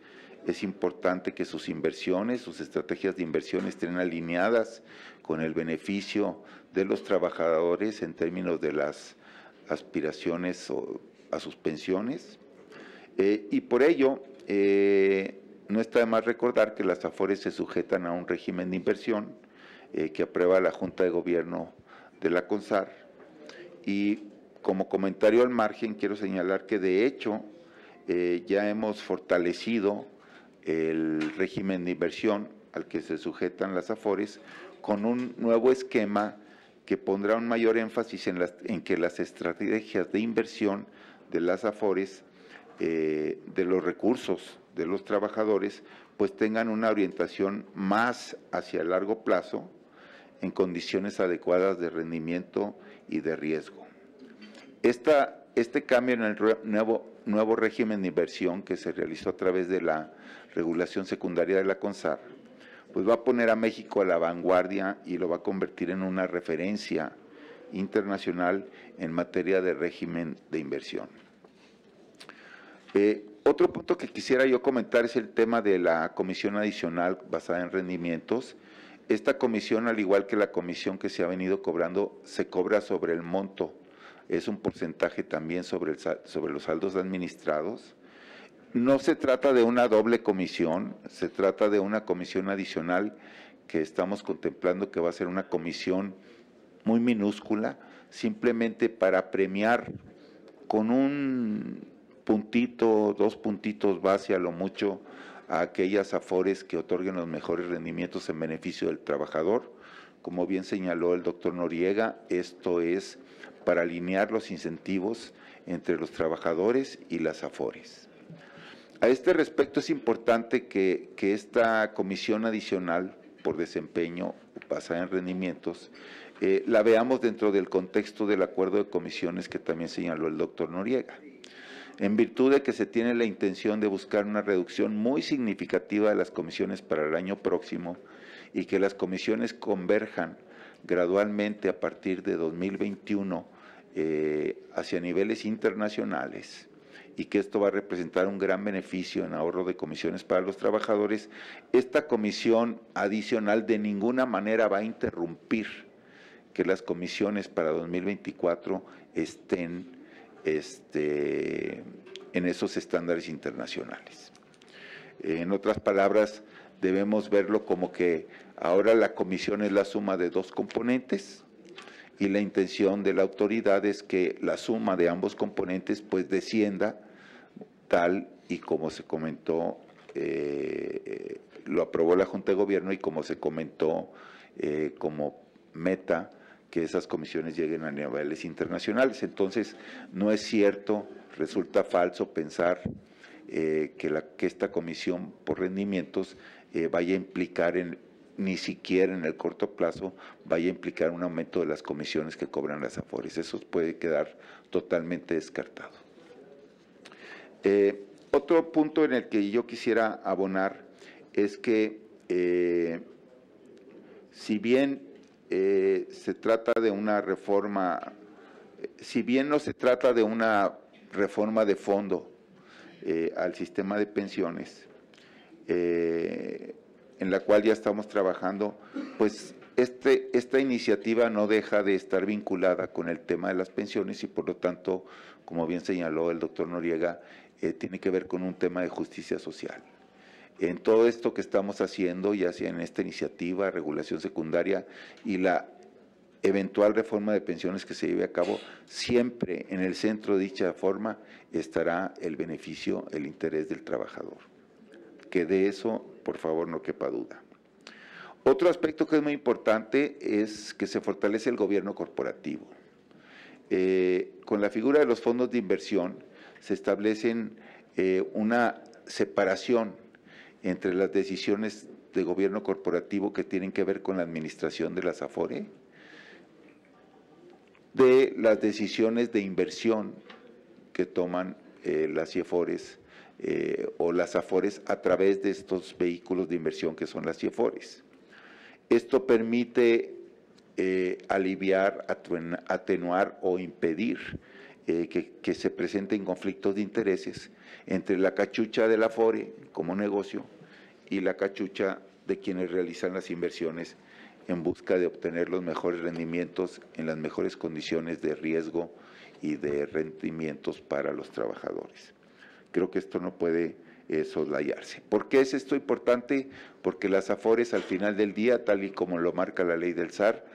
Es importante que sus inversiones, sus estrategias de inversión estén alineadas con el beneficio de los trabajadores en términos de las aspiraciones a sus pensiones. Y por ello, no está de más recordar que las AFORES se sujetan a un régimen de inversión que aprueba la Junta de Gobierno de la CONSAR. Y como comentario al margen, quiero señalar que de hecho ya hemos fortalecido el régimen de inversión al que se sujetan las AFORES con un nuevo esquema que pondrá un mayor énfasis en que las estrategias de inversión de las AFORES, de los recursos de los trabajadores, pues tengan una orientación más hacia el largo plazo en condiciones adecuadas de rendimiento y de riesgo. Este cambio en el nuevo régimen de inversión que se realizó a través de la regulación secundaria de la CONSAR, pues va a poner a México a la vanguardia y lo va a convertir en una referencia internacional en materia de régimen de inversión. Otro punto que quisiera yo comentar es el tema de la comisión adicional basada en rendimientos. Esta comisión, al igual que la comisión que se ha venido cobrando, se cobra sobre el monto, es un porcentaje también sobre los saldos administrados. No se trata de una doble comisión, se trata de una comisión adicional que estamos contemplando que va a ser una comisión muy minúscula, simplemente para premiar con un puntito, 2 puntitos base a lo mucho a aquellas afores que otorguen los mejores rendimientos en beneficio del trabajador. Como bien señaló el doctor Noriega, esto es para alinear los incentivos entre los trabajadores y las afores. A este respecto es importante que esta comisión adicional por desempeño basada en rendimientos la veamos dentro del contexto del acuerdo de comisiones que también señaló el doctor Noriega. En virtud de que se tiene la intención de buscar una reducción muy significativa de las comisiones para el año próximo y que las comisiones converjan gradualmente a partir de 2021 hacia niveles internacionales y que esto va a representar un gran beneficio en ahorro de comisiones para los trabajadores, esta comisión adicional de ninguna manera va a interrumpir que las comisiones para 2024 estén en esos estándares internacionales. En otras palabras, debemos verlo como que ahora la comisión es la suma de 2 componentes y la intención de la autoridad es que la suma de ambos componentes pues descienda tal y como se comentó, lo aprobó la Junta de Gobierno y como se comentó como meta que esas comisiones lleguen a niveles internacionales. Entonces, no es cierto, resulta falso pensar que esta comisión por rendimientos vaya a implicar, ni siquiera en el corto plazo, vaya a implicar un aumento de las comisiones que cobran las afores. Eso puede quedar totalmente descartado. Otro punto en el que yo quisiera abonar es que si bien se trata de una reforma, si bien no se trata de una reforma de fondo al sistema de pensiones, en la cual ya estamos trabajando, pues esta iniciativa no deja de estar vinculada con el tema de las pensiones y por lo tanto, como bien señaló el doctor Noriega, tiene que ver con un tema de justicia social. En todo esto que estamos haciendo, ya sea en esta iniciativa, regulación secundaria y la eventual reforma de pensiones que se lleve a cabo, siempre en el centro de dicha forma estará el beneficio, el interés del trabajador. Que de eso, por favor, no quepa duda. Otro aspecto que es muy importante es que se fortalece el gobierno corporativo. Con la figura de los fondos de inversión se establecen una separación entre las decisiones de gobierno corporativo que tienen que ver con la administración de las AFORE, de las decisiones de inversión que toman las CIEFORES o las AFORES a través de estos vehículos de inversión que son las CIEFORES. Esto permite aliviar, atenuar o impedir que se presenten conflictos de intereses entre la cachucha de la AFORE como negocio y la cachucha de quienes realizan las inversiones en busca de obtener los mejores rendimientos en las mejores condiciones de riesgo y de rendimientos para los trabajadores. Creo que esto no puede soslayarse. ¿Por qué es esto importante? Porque las AFORES al final del día, tal y como lo marca la ley del SAR,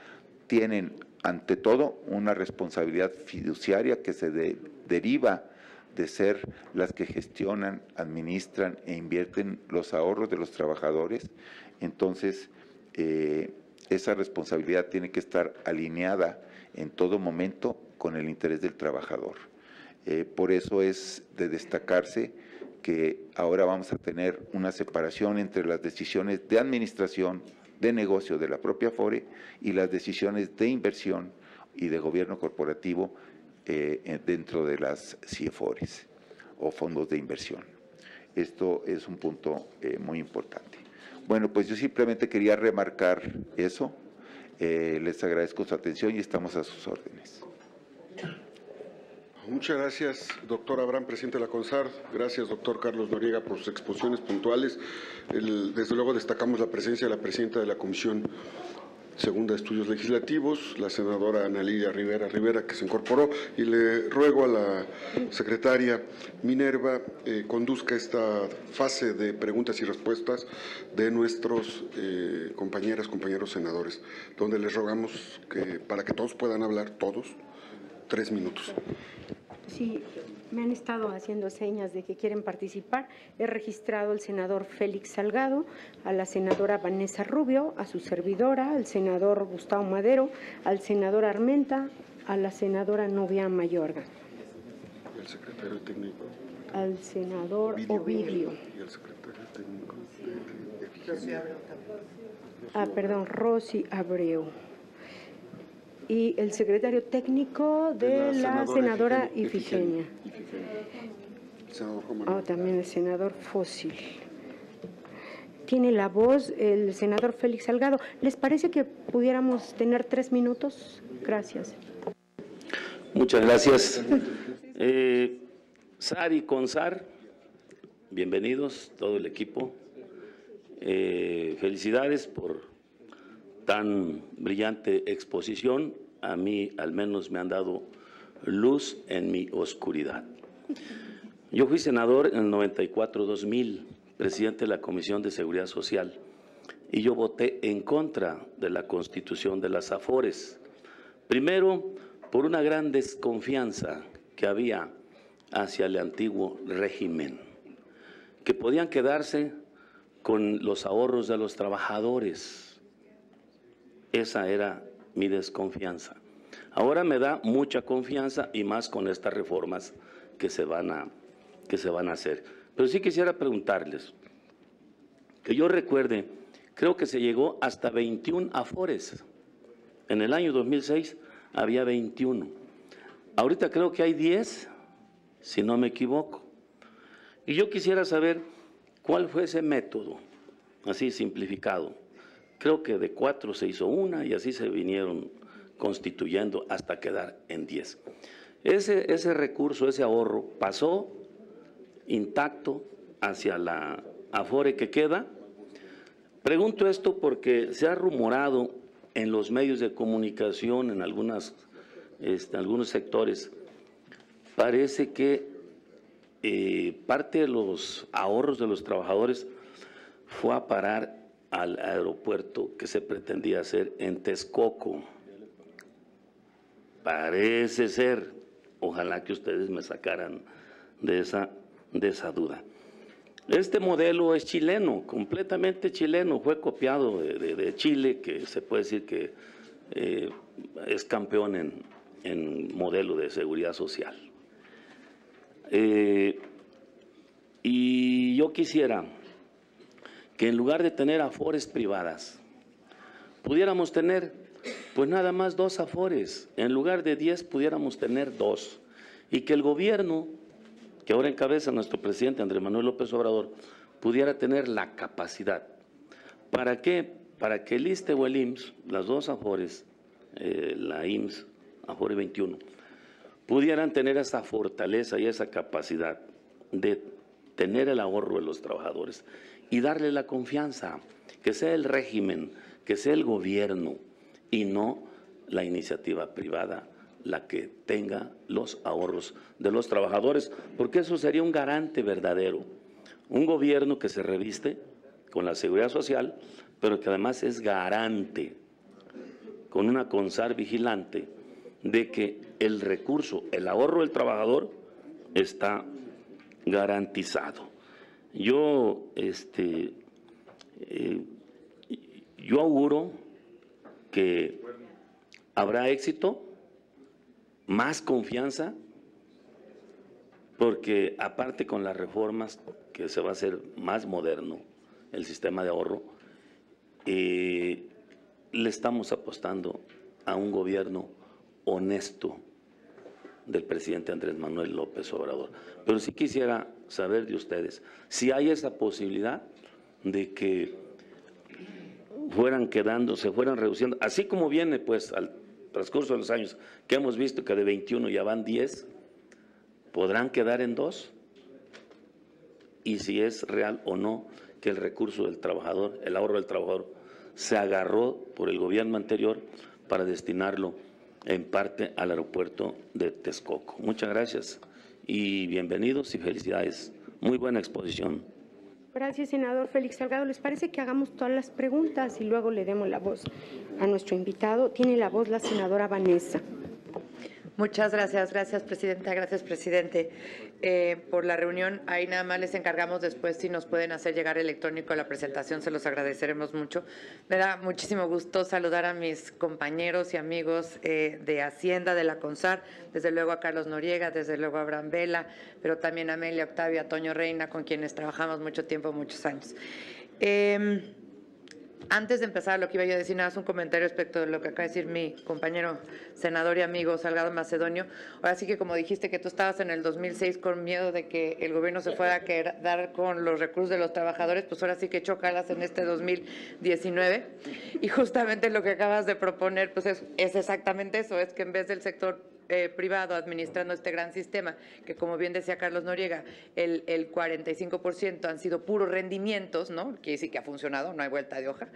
tienen ante todo una responsabilidad fiduciaria que se deriva de ser las que gestionan, administran e invierten los ahorros de los trabajadores. Entonces, esa responsabilidad tiene que estar alineada en todo momento con el interés del trabajador. Por eso es de destacarse que ahora vamos a tener una separación entre las decisiones de administración, de negocio de la propia AFORE y las decisiones de inversión y de gobierno corporativo dentro de las CIEFORES o fondos de inversión. Esto es un punto muy importante. Bueno, pues yo simplemente quería remarcar eso. Les agradezco su atención y estamos a sus órdenes. Muchas gracias, doctor Abraham, presidente de la CONSAR. Gracias, doctor Carlos Noriega, por sus exposiciones puntuales. Desde luego destacamos la presencia de la presidenta de la Comisión Segunda de Estudios Legislativos, la senadora Ana Lilia Rivera, que se incorporó, y le ruego a la secretaria Minerva conduzca esta fase de preguntas y respuestas de nuestros compañeros senadores, donde les rogamos que para que todos puedan hablar, todos, 3 minutos. Sí, me han estado haciendo señas de que quieren participar. He registrado al senador Félix Salgado, a la senadora Vanessa Rubio, a su servidora, al senador Gustavo Madero, al senador Armenta, a la senadora Nubia Mayorga. Y al secretario técnico. Al senador Ovidio. Y al secretario técnico. Rosy Abreu. Y el secretario técnico de la senadora Ifigenia. Senador Juan Manuel. También el senador Fósil. Tiene la voz el senador Félix Salgado. ¿Les parece que pudiéramos tener 3 minutos? Gracias. Muchas gracias. SAR y CONSAR, bienvenidos, todo el equipo. Felicidades por tan brillante exposición. A mí al menos me han dado luz en mi oscuridad. Yo fui senador en el 94-2000, presidente de la Comisión de Seguridad Social, y yo voté en contra de la constitución de las AFORES. Primero, por una gran desconfianza que había hacia el antiguo régimen, que podían quedarse con los ahorros de los trabajadores. Esa era mi desconfianza. Ahora me da mucha confianza y más con estas reformas que se van a hacer. Pero sí quisiera preguntarles, que yo recuerde, creo que se llegó hasta 21 AFORES. En el año 2006 había 21. Ahorita creo que hay 10, si no me equivoco. Y yo quisiera saber cuál fue ese método, así simplificado. Creo que de 4 se hizo una y así se vinieron constituyendo hasta quedar en 10. Ese recurso, ese ahorro, pasó intacto hacia la AFORE que queda. Pregunto esto porque se ha rumorado en los medios de comunicación, en algunos sectores, parece que parte de los ahorros de los trabajadores fue a parar al aeropuerto que se pretendía hacer en Texcoco. Parece ser, ojalá que ustedes me sacaran de esa duda. Este modelo es chileno, completamente chileno, fue copiado de Chile, que se puede decir que es campeón en modelo de seguridad social. Y yo quisiera que en lugar de tener AFORES privadas, pudiéramos tener pues nada más 2 AFORES, en lugar de 10 pudiéramos tener 2, y que el gobierno, que ahora encabeza nuestro presidente Andrés Manuel López Obrador, pudiera tener la capacidad. ¿Para qué? Para que el ISSSTE o el IMSS, las 2 AFORES, la IMSS, AFORE 21, pudieran tener esa fortaleza y esa capacidad de tener el ahorro de los trabajadores y darle la confianza, que sea el régimen, que sea el gobierno y no la iniciativa privada la que tenga los ahorros de los trabajadores, porque eso sería un garante verdadero, un gobierno que se reviste con la seguridad social, pero que además es garante, con una CONSAR vigilante, de que el recurso, el ahorro del trabajador está garantizado. Yo auguro que habrá éxito, más confianza, porque aparte con las reformas que se va a hacer más moderno el sistema de ahorro, le estamos apostando a un gobierno honesto del presidente Andrés Manuel López Obrador. Pero sí quisiera saber de ustedes si hay esa posibilidad de que se fueran reduciendo, así como viene pues al transcurso de los años, que hemos visto que de 21 ya van 10, podrán quedar en 2, y si es real o no que el recurso del trabajador, el ahorro del trabajador, se agarró por el gobierno anterior para destinarlo en parte al aeropuerto de Texcoco. Muchas gracias y bienvenidos y felicidades. Muy buena exposición. Gracias, senador Félix Salgado. ¿Les parece que hagamos todas las preguntas y luego le demos la voz a nuestro invitado? Tiene la voz la senadora Vanessa. Muchas gracias, presidenta, gracias, presidente, por la reunión. Ahí nada más les encargamos después si nos pueden hacer llegar electrónico la presentación, se los agradeceremos mucho. Me da muchísimo gusto saludar a mis compañeros y amigos de Hacienda, de la CONSAR, desde luego a Carlos Noriega, desde luego a Abraham Vela, pero también a Amelia Octavio, a Toño Reina, con quienes trabajamos mucho tiempo, muchos años. Antes de empezar, lo que iba yo a decir, nada más un comentario respecto de lo que acaba de decir mi compañero senador y amigo Salgado Macedonio. Ahora sí que, como dijiste que tú estabas en el 2006 con miedo de que el gobierno se fuera a quedar con los recursos de los trabajadores, pues ahora sí que chócalas en este 2019. Y justamente lo que acabas de proponer, pues es exactamente eso, es que en vez del sector privado administrando este gran sistema, que como bien decía Carlos Noriega, el 45% han sido puros rendimientos, ¿no? Quiere decir que ha funcionado, no hay vuelta de hoja.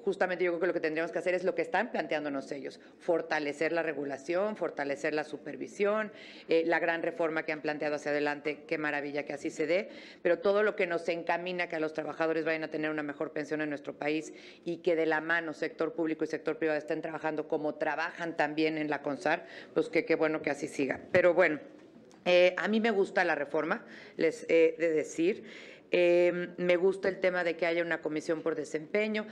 Justamente yo creo que lo que tendríamos que hacer es lo que están planteándonos ellos, fortalecer la regulación, fortalecer la supervisión, la gran reforma que han planteado hacia adelante, qué maravilla que así se dé, pero todo lo que nos encamina que a los trabajadores vayan a tener una mejor pensión en nuestro país y que de la mano sector público y sector privado estén trabajando como trabajan también en la CONSAR, pues que qué bueno que así siga. Pero bueno, a mí me gusta la reforma, les he de decir. Me gusta el tema de que haya una comisión por desempeño.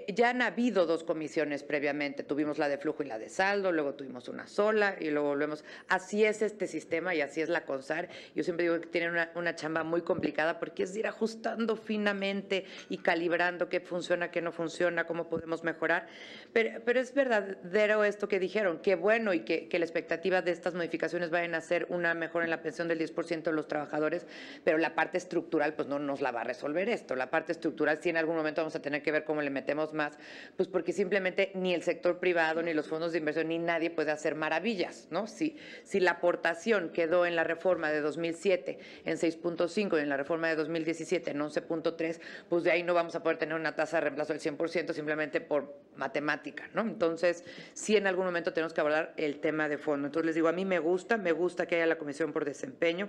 Ya han habido 2 comisiones previamente. Tuvimos la de flujo y la de saldo, luego tuvimos una sola y luego volvemos. Así es este sistema y así es la CONSAR. Yo siempre digo que tienen una chamba muy complicada porque es ir ajustando finamente y calibrando qué funciona, qué no funciona, cómo podemos mejorar. Pero es verdadero esto que dijeron, qué bueno y que la expectativa de estas modificaciones vayan a ser una mejora en la pensión del 10% de los trabajadores, pero la parte estructural pues no nos la va a resolver esto. La parte estructural sí en algún momento vamos a tener que ver cómo le metemos más, pues porque simplemente ni el sector privado, ni los fondos de inversión, ni nadie puede hacer maravillas, ¿no? Si la aportación quedó en la reforma de 2007 en 6.5 y en la reforma de 2017 en 11.3, pues de ahí no vamos a poder tener una tasa de reemplazo del 100% simplemente por matemática, ¿no? Entonces, sí en algún momento tenemos que hablar el tema de fondo. Entonces, les digo, a mí me gusta que haya la comisión por desempeño.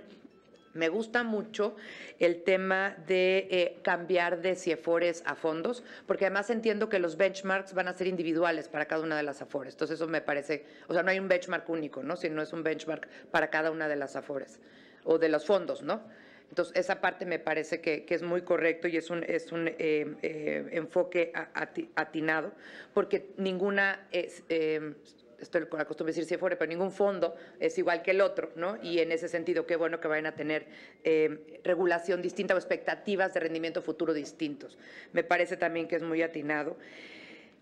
Me gusta mucho el tema de cambiar de CIEFORES a fondos, porque además entiendo que los benchmarks van a ser individuales para cada una de las AFORES. Entonces eso me parece, o sea, no hay un benchmark único, ¿no? Sino es un benchmark para cada una de las AFORES o de los fondos, ¿no? Entonces esa parte me parece que es muy correcto y es un enfoque atinado, porque ninguna es... estoy con la costumbre de decir CIEFORE, pero ningún fondo es igual que el otro, ¿no? Y en ese sentido, qué bueno que vayan a tener regulación distinta o expectativas de rendimiento futuro distintos. Me parece también que es muy atinado.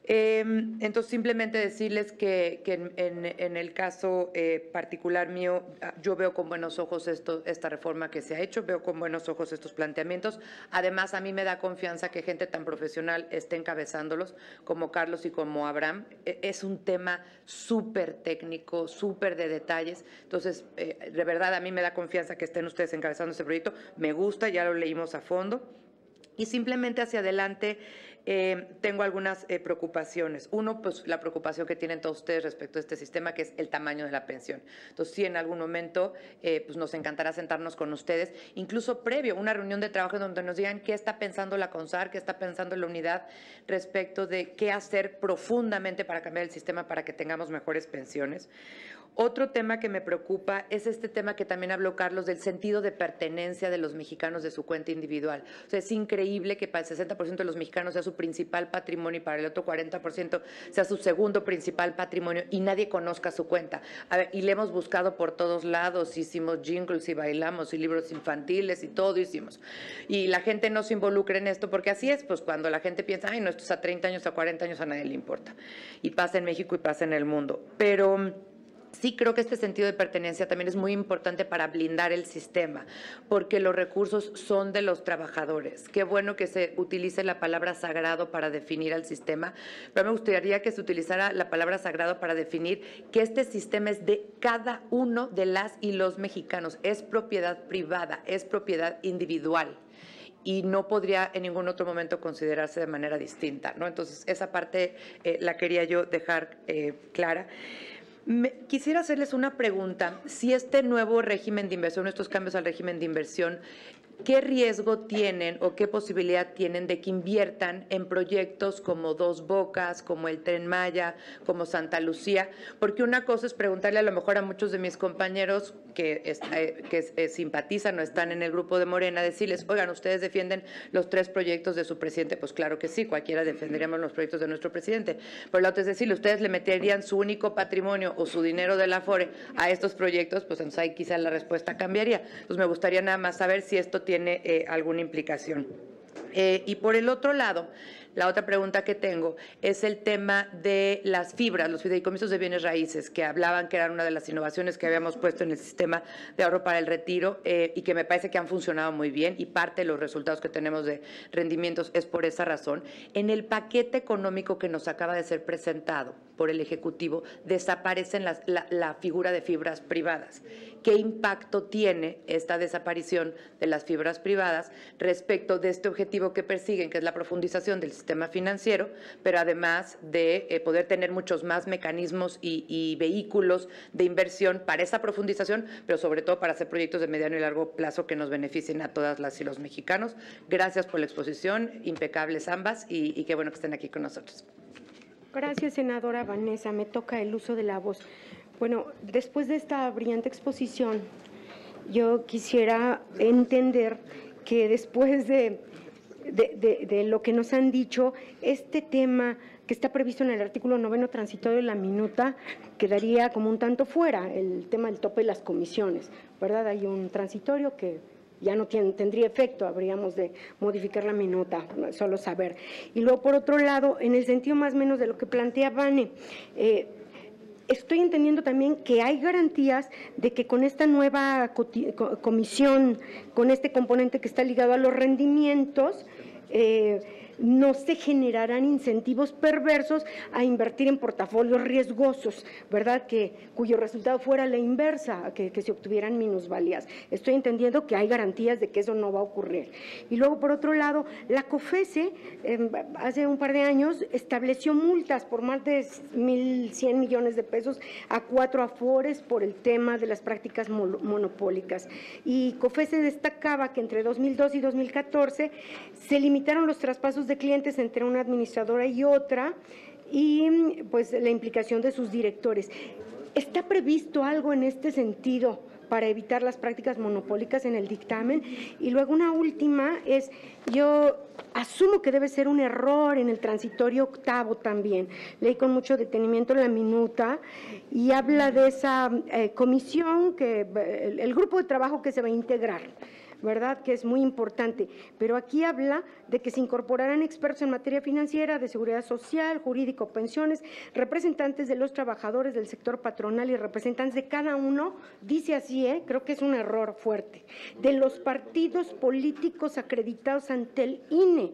Entonces, simplemente decirles que en el caso particular mío, yo veo con buenos ojos esta reforma que se ha hecho, veo con buenos ojos estos planteamientos. Además, a mí me da confianza que gente tan profesional esté encabezándolos como Carlos y como Abraham. Es un tema súper técnico, súper de detalles. Entonces, de verdad, a mí me da confianza que estén ustedes encabezando este proyecto. Me gusta, ya lo leímos a fondo. Y simplemente hacia adelante tengo algunas preocupaciones. Uno, pues la preocupación que tienen todos ustedes respecto a este sistema, que es el tamaño de la pensión. Entonces, sí, en algún momento pues nos encantará sentarnos con ustedes, incluso previo, una reunión de trabajo donde nos digan qué está pensando la CONSAR, qué está pensando la unidad respecto de qué hacer profundamente para cambiar el sistema para que tengamos mejores pensiones. Otro tema que me preocupa es este tema que también habló Carlos, del sentido de pertenencia de los mexicanos de su cuenta individual. O sea, es increíble que para el 60% de los mexicanos sea su principal patrimonio y para el otro 40% sea su segundo principal patrimonio y nadie conozca su cuenta. A ver, y le hemos buscado por todos lados, hicimos jingles y bailamos y libros infantiles y todo hicimos. Y la gente no se involucra en esto porque así es, pues cuando la gente piensa, ay, no, esto es a 30 años, a 40 años, a nadie le importa. Y pasa en México y pasa en el mundo. Pero sí creo que este sentido de pertenencia también es muy importante para blindar el sistema, porque los recursos son de los trabajadores. Qué bueno que se utilice la palabra sagrado para definir al sistema, pero me gustaría que se utilizara la palabra sagrado para definir que este sistema es de cada uno de las y los mexicanos, es propiedad privada, es propiedad individual, y no podría en ningún otro momento considerarse de manera distinta, ¿no? Entonces, esa parte la quería yo dejar clara. Quisiera hacerles una pregunta. Si este nuevo régimen de inversión, estos cambios al régimen de inversión, ¿qué riesgo tienen o qué posibilidad tienen de que inviertan en proyectos como Dos Bocas, como el Tren Maya, como Santa Lucía? Porque una cosa es preguntarle a lo mejor a muchos de mis compañeros que simpatizan o están en el grupo de Morena, decirles, oigan, ¿ustedes defienden los 3 proyectos de su presidente? Pues claro que sí, cualquiera defenderíamos los proyectos de nuestro presidente. Pero la otra es decirle, ¿ustedes le meterían su único patrimonio o su dinero del Afore a estos proyectos? Pues entonces ahí quizás la respuesta cambiaría. Entonces me gustaría nada más saber si esto tiene alguna implicación. Y por el otro lado, la otra pregunta que tengo es el tema de las fibras, los fideicomisos de bienes raíces, que hablaban que eran una de las innovaciones que habíamos puesto en el sistema de ahorro para el retiro y que me parece que han funcionado muy bien, y parte de los resultados que tenemos de rendimientos es por esa razón. En el paquete económico que nos acaba de ser presentado por el Ejecutivo, desaparece la figura de fibras privadas. ¿Qué impacto tiene esta desaparición de las fibras privadas respecto de este objetivo que persiguen, que es la profundización del sistema financiero, pero además de poder tener muchos más mecanismos y vehículos de inversión para esa profundización, pero sobre todo para hacer proyectos de mediano y largo plazo que nos beneficien a todas las y los mexicanos? Gracias por la exposición, impecables ambas, y qué bueno que estén aquí con nosotros. Gracias, senadora Vanessa. Me toca el uso de la voz. Bueno, después de esta brillante exposición, yo quisiera entender que después de lo que nos han dicho, este tema que está previsto en el artículo 9º transitorio de la minuta quedaría como un tanto fuera, el tema del tope de las comisiones, ¿verdad? Hay un transitorio que ya no tendría efecto, habríamos de modificar la minuta, solo saber. Y luego, por otro lado, en el sentido más o menos de lo que plantea Vane, estoy entendiendo también que hay garantías de que con esta nueva comisión, con este componente que está ligado a los rendimientos, no se generarán incentivos perversos a invertir en portafolios riesgosos, ¿verdad? Cuyo resultado fuera la inversa, que se obtuvieran minusvalías. Estoy entendiendo que hay garantías de que eso no va a ocurrir. Y luego, por otro lado, la COFESE, hace un par de años, estableció multas por más de 1,100 millones de pesos a 4 afores por el tema de las prácticas monopólicas. Y COFESE destacaba que entre 2002 y 2014 se limitaron los traspasos de clientes entre una administradora y otra, y pues la implicación de sus directores. ¿Está previsto algo en este sentido para evitar las prácticas monopólicas en el dictamen? Y luego una última es, yo asumo que debe ser un error en el transitorio octavo también. Leí con mucho detenimiento la minuta y habla de esa comisión, el grupo de trabajo que se va a integrar, ¿verdad? Que es muy importante, pero aquí habla de que se incorporarán expertos en materia financiera, de seguridad social, jurídico, pensiones, representantes de los trabajadores del sector patronal y representantes de cada uno, dice así, creo que es un error fuerte, de los partidos políticos acreditados ante el INE,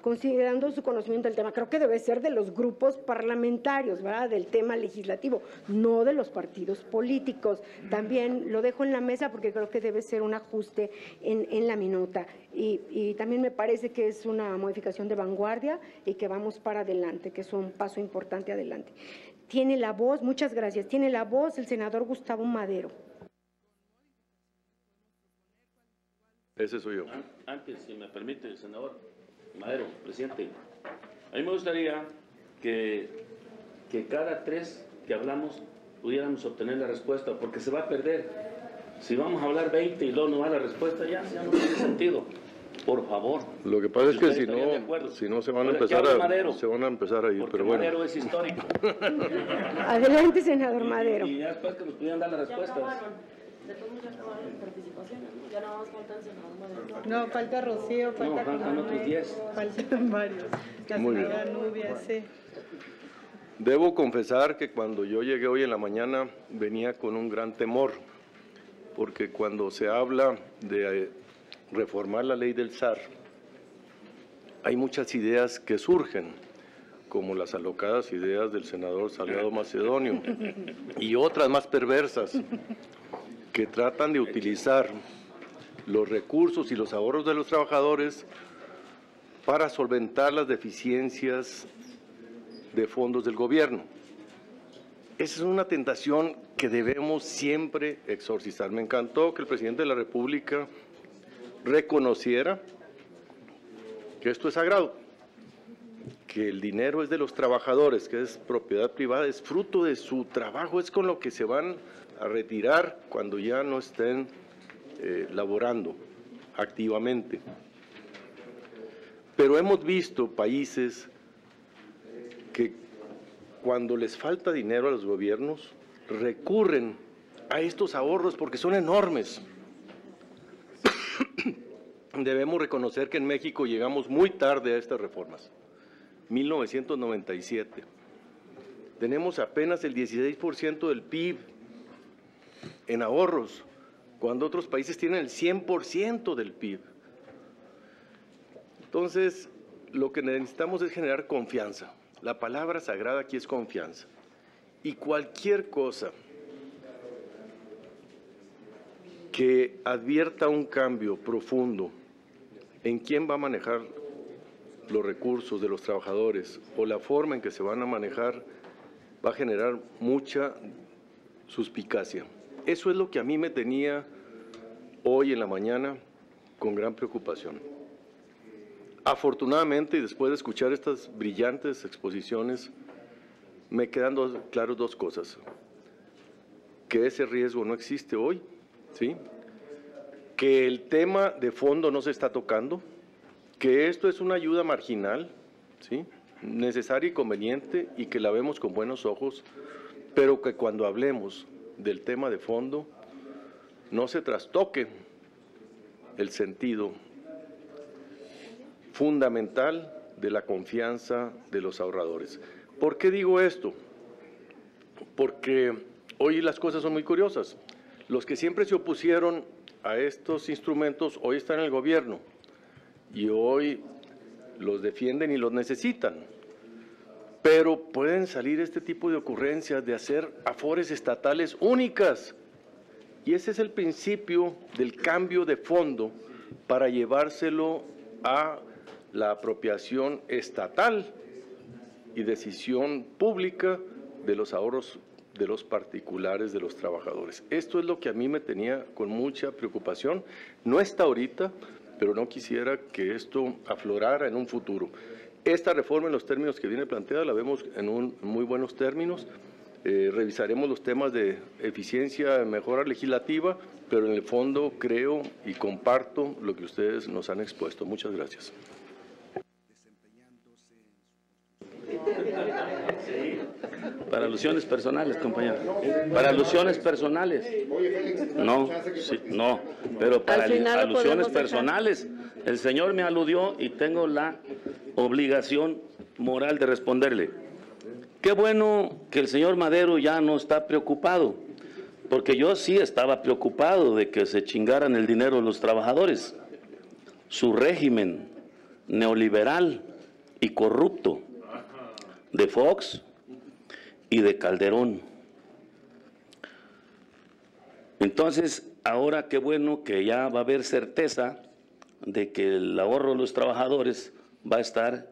considerando su conocimiento del tema. Creo que debe ser de los grupos parlamentarios, ¿verdad?, del tema legislativo, no de los partidos políticos. También lo dejo en la mesa porque creo que debe ser un ajuste en la minuta. Y también me parece que es una modificación de vanguardia y que vamos para adelante, que es un paso importante adelante. Tiene la voz, muchas gracias, tiene la voz el senador Gustavo Madero. Ese soy yo. Antes, si me permite, el senador Madero, presidente, a mí me gustaría que cada 3 que hablamos pudiéramos obtener la respuesta, porque se va a perder. Si vamos a hablar 20 y luego no va la respuesta, ya no tiene sentido. Por favor. Lo que pasa es que si no se van a empezar a ir, pero bueno. Madero es histórico. Adelante, senador Madero. Y ya después que nos pudieran dar las respuestas. De todos modos ya acabaron participaciones, ¿no? Ya nada más falta el senador Madero. No, falta Rocío, faltan otros 10. Faltan varios. La Muy senadora Nubia, sí. Debo confesar que cuando yo llegué hoy en la mañana venía con un gran temor, porque cuando se habla de reformar la ley del SAR, hay muchas ideas que surgen, como las alocadas ideas del senador Salgado Macedonio y otras más perversas que tratan de utilizar los recursos y los ahorros de los trabajadores para solventar las deficiencias de fondos del gobierno. Esa es una tentación que debemos siempre exorcizar. Me encantó que el presidente de la República reconociera que esto es sagrado, que el dinero es de los trabajadores, que es propiedad privada, es fruto de su trabajo, es con lo que se van a retirar cuando ya no estén laborando activamente. Pero hemos visto países que cuando les falta dinero a los gobiernos recurren a estos ahorros porque son enormes. Debemos reconocer que en México llegamos muy tarde a estas reformas. 1997. Tenemos apenas el 16% del PIB en ahorros, cuando otros países tienen el 100% del PIB. Entonces, lo que necesitamos es generar confianza. La palabra sagrada aquí es confianza. Y cualquier cosa que advierta un cambio profundo en quién va a manejar los recursos de los trabajadores o la forma en que se van a manejar va a generar mucha suspicacia. Eso es lo que a mí me tenía hoy en la mañana con gran preocupación. Afortunadamente, y después de escuchar estas brillantes exposiciones, me quedan claras dos cosas. Que ese riesgo no existe hoy, ¿sí? Que el tema de fondo no se está tocando, que esto es una ayuda marginal, ¿sí? Necesaria y conveniente, y que la vemos con buenos ojos, pero que cuando hablemos del tema de fondo no se trastoque el sentido fundamental de la confianza de los ahorradores. ¿Por qué digo esto? Porque hoy las cosas son muy curiosas. Los que siempre se opusieron a estos instrumentos hoy están en el gobierno y hoy los defienden y los necesitan. Pero pueden salir este tipo de ocurrencias de hacer afores estatales únicas. Y ese es el principio del cambio de fondo para llevárselo a la apropiación estatal y decisión pública de los ahorros de los particulares, de los trabajadores. Esto es lo que a mí me tenía con mucha preocupación. No está ahorita, pero no quisiera que esto aflorara en un futuro. Esta reforma en los términos que viene planteada la vemos en muy buenos términos. Revisaremos los temas de eficiencia, mejora legislativa, pero en el fondo creo y comparto lo que ustedes nos han expuesto. Muchas gracias. Para alusiones personales, compañero. Para alusiones personales. No, sí, no, pero para alusiones personales. El señor me aludió y tengo la obligación moral de responderle. Qué bueno que el señor Madero ya no está preocupado, porque yo sí estaba preocupado de que se chingaran el dinero de los trabajadores. Su régimen neoliberal y corrupto de Fox y de Calderón. Entonces, ahora qué bueno que ya va a haber certeza de que el ahorro de los trabajadores va a estar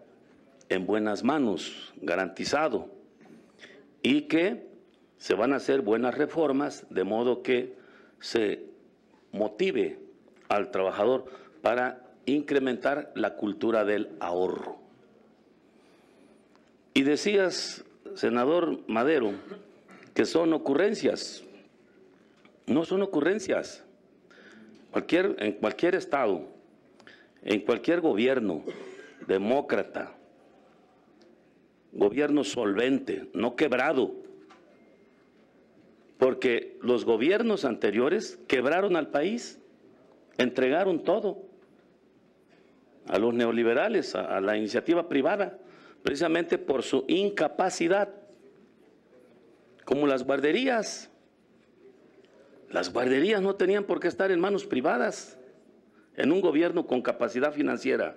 en buenas manos, garantizado, y que se van a hacer buenas reformas de modo que se motive al trabajador para incrementar la cultura del ahorro. Y decías, senador Madero, que son ocurrencias. No son ocurrencias. En cualquier estado, en cualquier gobierno demócrata, gobierno solvente, no quebrado, porque los gobiernos anteriores quebraron al país, entregaron todo a los neoliberales, a la iniciativa privada, precisamente por su incapacidad como las guarderías. Las guarderías no tenían por qué estar en manos privadas. En un gobierno con capacidad financiera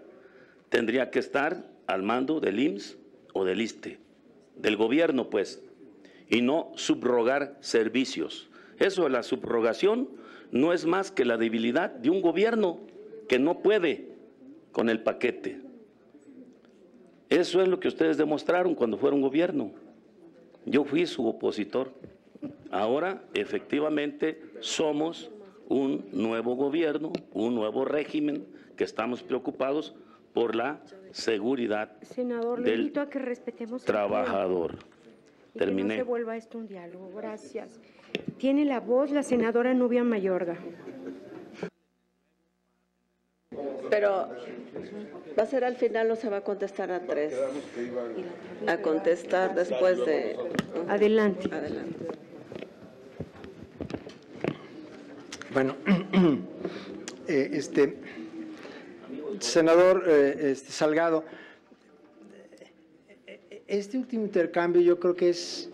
tendría que estar al mando del IMSS o del ISSSTE, del gobierno pues, y no subrogar servicios. Eso de la subrogación no es más que la debilidad de un gobierno que no puede con el paquete. Eso es lo que ustedes demostraron cuando fueron gobierno. Yo fui su opositor. Ahora, efectivamente, somos un nuevo gobierno, un nuevo régimen, que estamos preocupados por la seguridad Senador, le del invito a que respetemos el trabajador. tiempo y Terminé. que no se vuelva esto un diálogo. Gracias. Tiene la voz la senadora Nubia Mayorga. Pero, ¿va a ser al final o se va a contestar a 3? A contestar después de... Adelante. Adelante. Bueno, senador Salgado, este último intercambio yo creo que es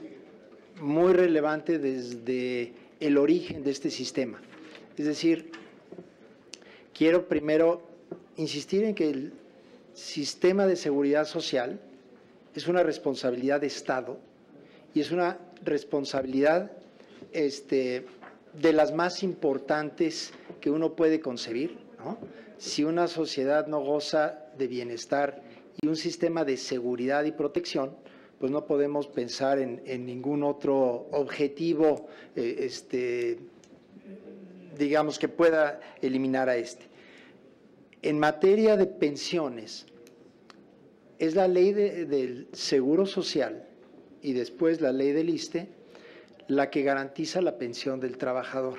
muy relevante desde el origen de este sistema. Es decir, quiero primero insistir en que el sistema de seguridad social es una responsabilidad de Estado y es una responsabilidad de las más importantes que uno puede concebir, ¿no? Si una sociedad no goza de bienestar y un sistema de seguridad y protección, pues no podemos pensar en ningún otro objetivo, digamos, que pueda eliminar a este. En materia de pensiones, es la ley del Seguro Social y después la ley del ISSSTE la que garantiza la pensión del trabajador.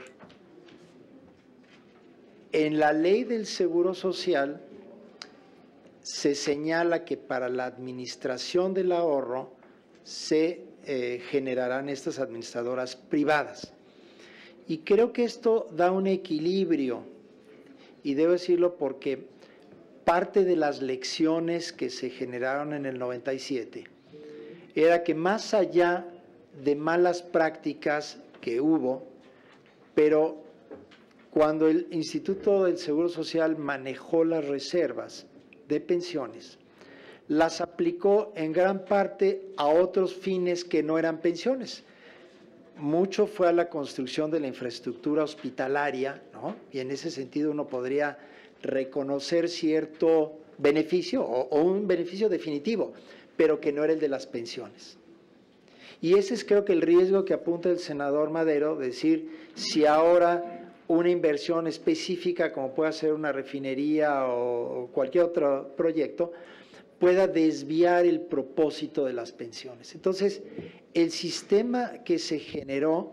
En la ley del Seguro Social se señala que para la administración del ahorro se generarán estas administradoras privadas. Y creo que esto da un equilibrio, y debo decirlo porque parte de las lecciones que se generaron en el 97 era que más allá de malas prácticas que hubo, pero cuando el Instituto del Seguro Social manejó las reservas de pensiones, las aplicó en gran parte a otros fines que no eran pensiones. Mucho fue a la construcción de la infraestructura hospitalaria, ¿no? Y en ese sentido uno podría reconocer cierto beneficio o un beneficio definitivo, pero que no era el de las pensiones. Y ese es creo que el riesgo que apunta el senador Madero, decir si ahora una inversión específica como pueda ser una refinería o cualquier otro proyecto pueda desviar el propósito de las pensiones. Entonces, el sistema que se generó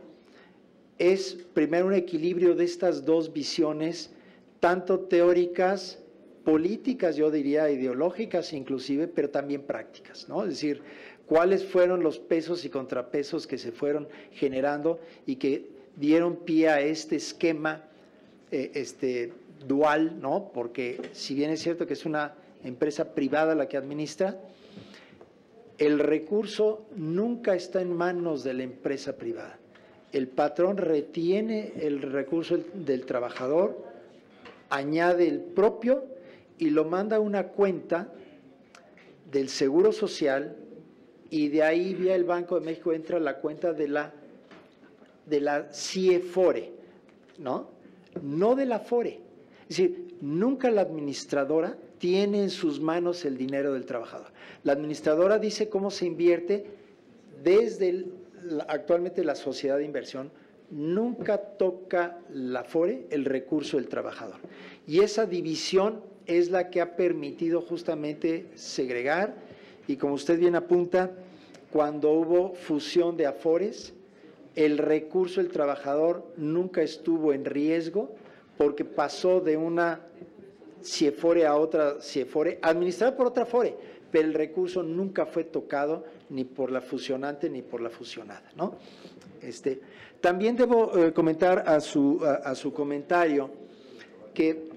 es primero un equilibrio de estas dos visiones, tanto teóricas, políticas, yo diría ideológicas inclusive, pero también prácticas, ¿no? Es decir, cuáles fueron los pesos y contrapesos que se fueron generando y que dieron pie a este esquema dual, ¿no? Porque si bien es cierto que es una empresa privada la que administra, el recurso nunca está en manos de la empresa privada. El patrón retiene el recurso del trabajador, añade el propio y lo manda a una cuenta del Seguro Social y de ahí vía el Banco de México entra la cuenta de la CIEFORE, ¿no? No de la FORE. Es decir, nunca la administradora tiene en sus manos el dinero del trabajador. La administradora dice cómo se invierte desde actualmente la sociedad de inversión, nunca toca la FORE el recurso del trabajador. Y esa división es la que ha permitido justamente segregar y como usted bien apunta, cuando hubo fusión de AFORES, el recurso del trabajador nunca estuvo en riesgo porque pasó de una CIEFORE a otra CIEFORE, administrada por otra FORE, pero el recurso nunca fue tocado ni por la fusionante ni por la fusionada, ¿no? También debo comentar a su comentario que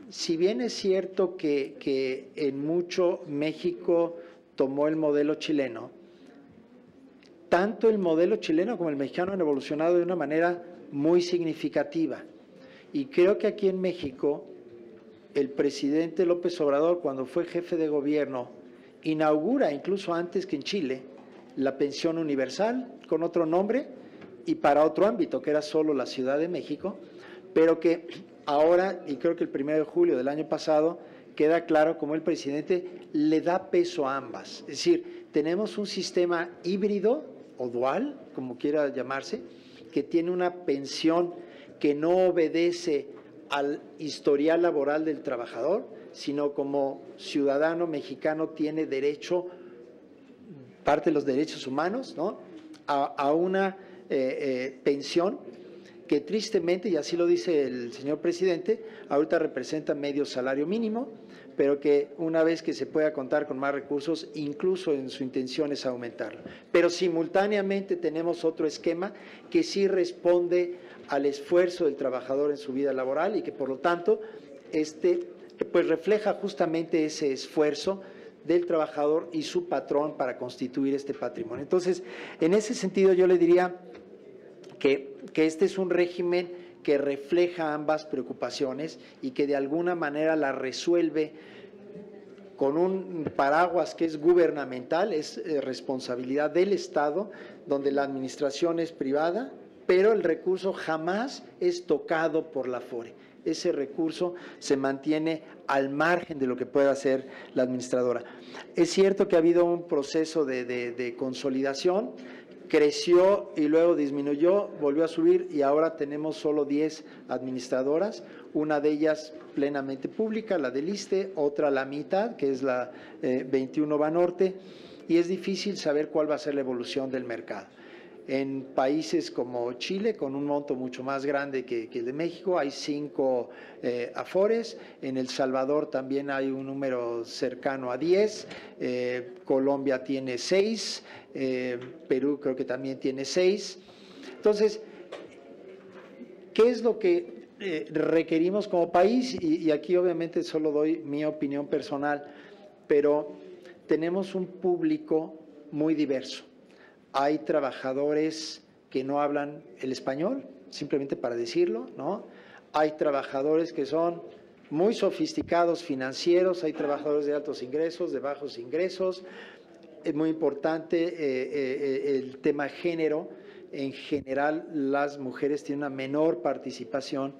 si bien es cierto que en mucho México tomó el modelo chileno, tanto el modelo chileno como el mexicano han evolucionado de una manera muy significativa. Y creo que aquí en México, el presidente López Obrador, cuando fue jefe de gobierno, inaugura, incluso antes que en Chile, la pensión universal con otro nombre y para otro ámbito, que era solo la Ciudad de México, pero que ahora, y creo que el 1 de julio del año pasado, queda claro cómo el presidente le da peso a ambas. Es decir, tenemos un sistema híbrido o dual, como quiera llamarse, que tiene una pensión que no obedece al historial laboral del trabajador, sino como ciudadano mexicano tiene derecho, parte de los derechos humanos, ¿no?, a una pensión que tristemente, y así lo dice el señor presidente, ahorita representa medio salario mínimo, pero que una vez que se pueda contar con más recursos, incluso en su intención es aumentarlo. Pero simultáneamente tenemos otro esquema que sí responde al esfuerzo del trabajador en su vida laboral y que por lo tanto pues refleja justamente ese esfuerzo del trabajador y su patrón para constituir este patrimonio. Entonces, en ese sentido yo le diría que este es un régimen que refleja ambas preocupaciones y que de alguna manera la resuelve con un paraguas que es gubernamental, es responsabilidad del Estado, donde la administración es privada, pero el recurso jamás es tocado por la Afore. Ese recurso se mantiene al margen de lo que pueda hacer la administradora. Es cierto que ha habido un proceso de consolidación, creció y luego disminuyó, volvió a subir y ahora tenemos solo 10 administradoras, una de ellas plenamente pública, la del ISSSTE, otra la mitad, que es la 21 Banorte, y es difícil saber cuál va a ser la evolución del mercado. En países como Chile, con un monto mucho más grande que el de México, hay 5 Afores, en El Salvador también hay un número cercano a 10, Colombia tiene 6, Perú creo que también tiene 6. Entonces, ¿qué es lo que requerimos como país? Y aquí obviamente solo doy mi opinión personal, pero tenemos un público muy diverso. Hay trabajadores que no hablan el español, simplemente para decirlo, ¿no? Hay trabajadores que son muy sofisticados financieros, hay trabajadores de altos ingresos, de bajos ingresos. Es muy importante el tema género. En general, las mujeres tienen una menor participación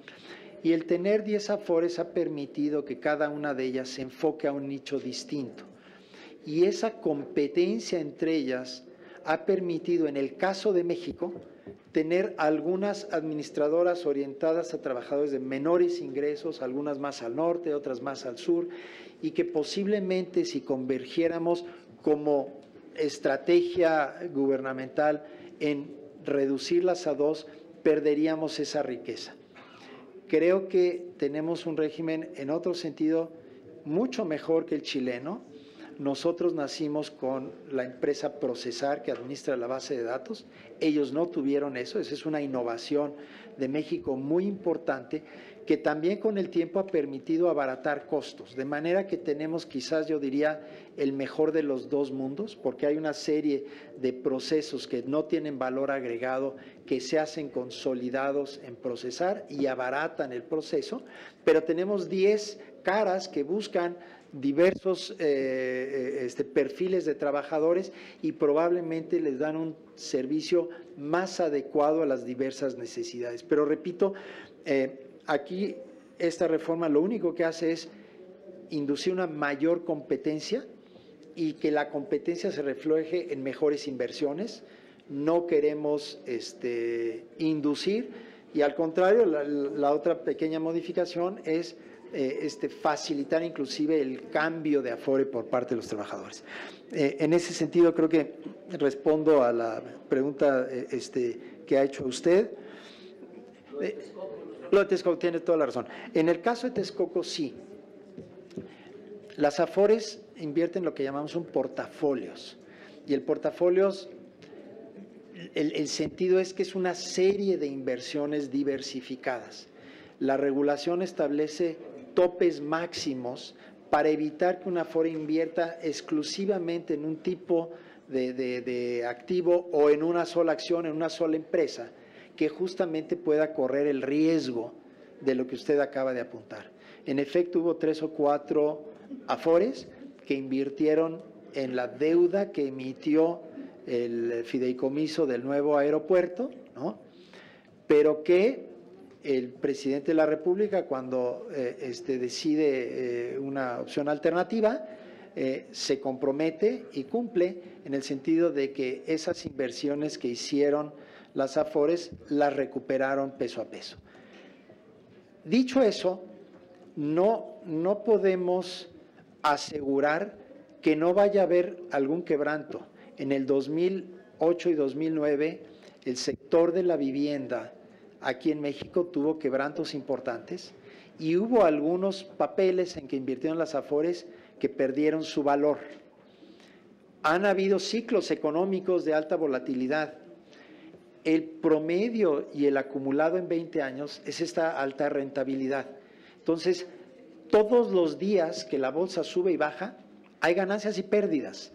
y el tener 10 Afores ha permitido que cada una de ellas se enfoque a un nicho distinto. Y esa competencia entre ellas ha permitido, en el caso de México, tener algunas administradoras orientadas a trabajadores de menores ingresos, algunas más al norte, otras más al sur, y que posiblemente si convergiéramos como estrategia gubernamental en reducirlas a 2, perderíamos esa riqueza. Creo que tenemos un régimen, en otro sentido, mucho mejor que el chileno. Nosotros nacimos con la empresa Procesar, que administra la base de datos. Ellos no tuvieron eso. Esa es una innovación de México muy importante, que también con el tiempo ha permitido abaratar costos. De manera que tenemos, quizás yo diría, el mejor de los dos mundos, porque hay una serie de procesos que no tienen valor agregado, que se hacen consolidados en Procesar y abaratan el proceso, pero tenemos 10 caras que buscan diversos perfiles de trabajadores y probablemente les dan un servicio más adecuado a las diversas necesidades. Pero repito, aquí esta reforma lo único que hace es inducir una mayor competencia y que la competencia se refleje en mejores inversiones. No queremos inducir y al contrario, la otra pequeña modificación es facilitar inclusive el cambio de Afore por parte de los trabajadores. En ese sentido creo que respondo a la pregunta que ha hecho usted. Lo de Texcoco tiene toda la razón. En el caso de Texcoco sí. Las Afores invierten lo que llamamos un portafolios y el portafolios, el sentido es que es una serie de inversiones diversificadas. La regulación establece topes máximos para evitar que una Afore invierta exclusivamente en un tipo de activo o en una sola acción, en una sola empresa, que justamente pueda correr el riesgo de lo que usted acaba de apuntar. En efecto, hubo 3 o 4 afores que invirtieron en la deuda que emitió el fideicomiso del nuevo aeropuerto, ¿no? Pero que el presidente de la República, cuando decide una opción alternativa, se compromete y cumple en el sentido de que esas inversiones que hicieron las afores las recuperaron peso a peso. Dicho eso, no podemos asegurar que no vaya a haber algún quebranto. En el 2008 y 2009, el sector de la vivienda aquí en México tuvo quebrantos importantes y hubo algunos papeles en que invirtieron las afores que perdieron su valor. Han habido ciclos económicos de alta volatilidad. El promedio y el acumulado en 20 años es esta alta rentabilidad. Entonces, todos los días que la bolsa sube y baja, hay ganancias y pérdidas.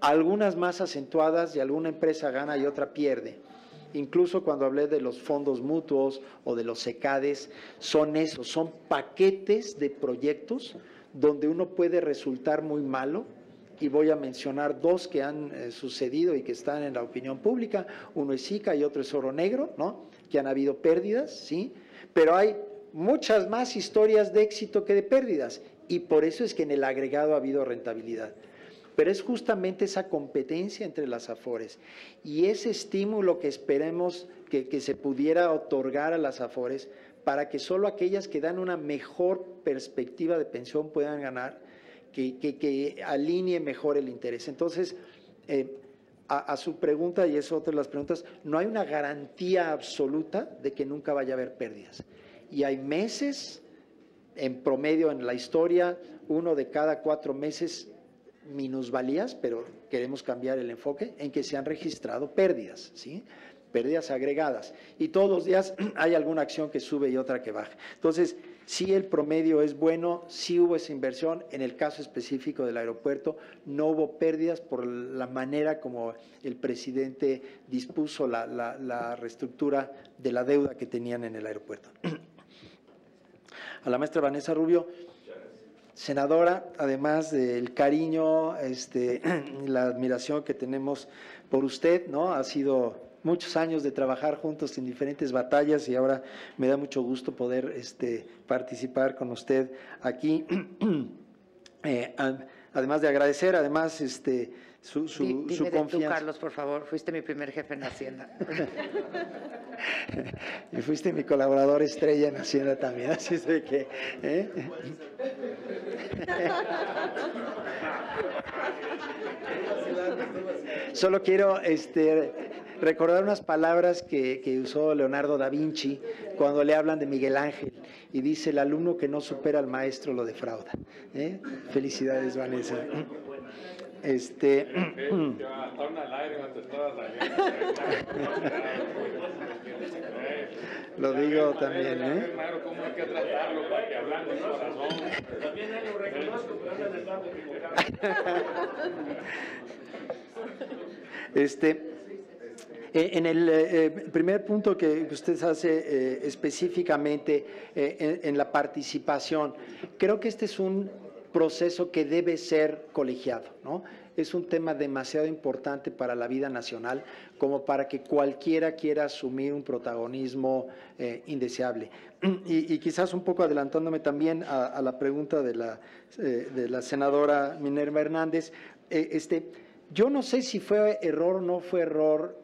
Algunas más acentuadas y alguna empresa gana y otra pierde. Incluso cuando hablé de los fondos mutuos o de los SECADES, son esos, son paquetes de proyectos donde uno puede resultar muy malo, y voy a mencionar 2 que han sucedido y que están en la opinión pública. Uno es ICA y otro es Oro Negro, ¿no? Que han habido pérdidas, ¿sí? Pero hay muchas más historias de éxito que de pérdidas, y por eso es que en el agregado ha habido rentabilidad. Pero es justamente esa competencia entre las afores y ese estímulo que esperemos que se pudiera otorgar a las afores para que solo aquellas que dan una mejor perspectiva de pensión puedan ganar, que alinee mejor el interés. Entonces, a su pregunta, y es otra de las preguntas, no hay una garantía absoluta de que nunca vaya a haber pérdidas. Y hay meses, en promedio en la historia, 1 de cada 4 meses, minusvalías, pero queremos cambiar el enfoque, en que se han registrado pérdidas, ¿sí? Pérdidas agregadas. Y todos los días hay alguna acción que sube y otra que baja. Entonces, sí, el promedio es bueno, sí hubo esa inversión. En el caso específico del aeropuerto, no hubo pérdidas por la manera como el presidente dispuso la reestructura de la deuda que tenían en el aeropuerto. A la maestra Vanessa Rubio, senadora, además del cariño y la admiración que tenemos por usted, ¿no? Ha sido muchos años de trabajar juntos en diferentes batallas y ahora me da mucho gusto poder participar con usted aquí. Además de agradecer, además su Dime confianza. tú, Carlos, por favor, fuiste mi primer jefe en Hacienda. Y fuiste mi colaborador estrella en Hacienda también, así es de que… Solo quiero recordar unas palabras que usó Leonardo da Vinci cuando le hablan de Miguel Ángel y dice: el alumno que no supera al maestro lo defrauda. Felicidades, Vanessa. Lo digo también, ¿Cómo hay que tratarlo para que hablando el corazón? También lo reconozco, pero anda del lado equivocado. En el primer punto que usted hace específicamente en la participación, creo que este es un proceso que debe ser colegiado, ¿no? Es un tema demasiado importante para la vida nacional como para que cualquiera quiera asumir un protagonismo indeseable. Y quizás un poco adelantándome también a la pregunta de la senadora Minerva Hernández, yo no sé si fue error o no fue error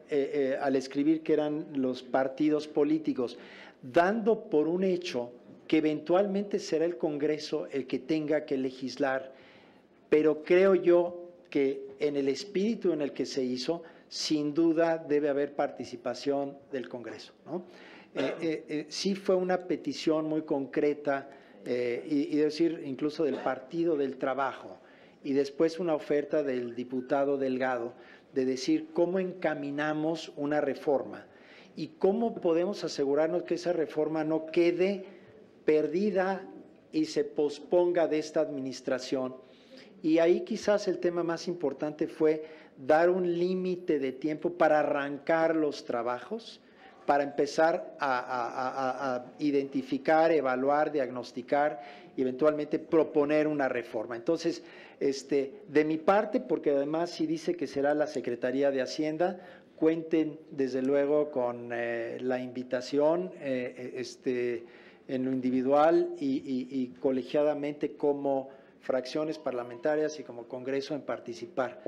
al escribir que eran los partidos políticos, dando por un hecho que eventualmente será el Congreso el que tenga que legislar, pero creo yo que en el espíritu en el que se hizo, sin duda debe haber participación del Congreso, ¿no? Sí fue una petición muy concreta, y decir incluso del Partido del Trabajo, y después una oferta del diputado Delgado de decir cómo encaminamos una reforma y cómo podemos asegurarnos que esa reforma no quede perdida y se posponga de esta administración. Y ahí quizás el tema más importante fue dar un límite de tiempo para arrancar los trabajos, para empezar a identificar, evaluar, diagnosticar y eventualmente proponer una reforma. Entonces, de mi parte, porque además sí dice que será la Secretaría de Hacienda, cuenten desde luego con la invitación en lo individual y colegiadamente como fracciones parlamentarias y como Congreso en participar.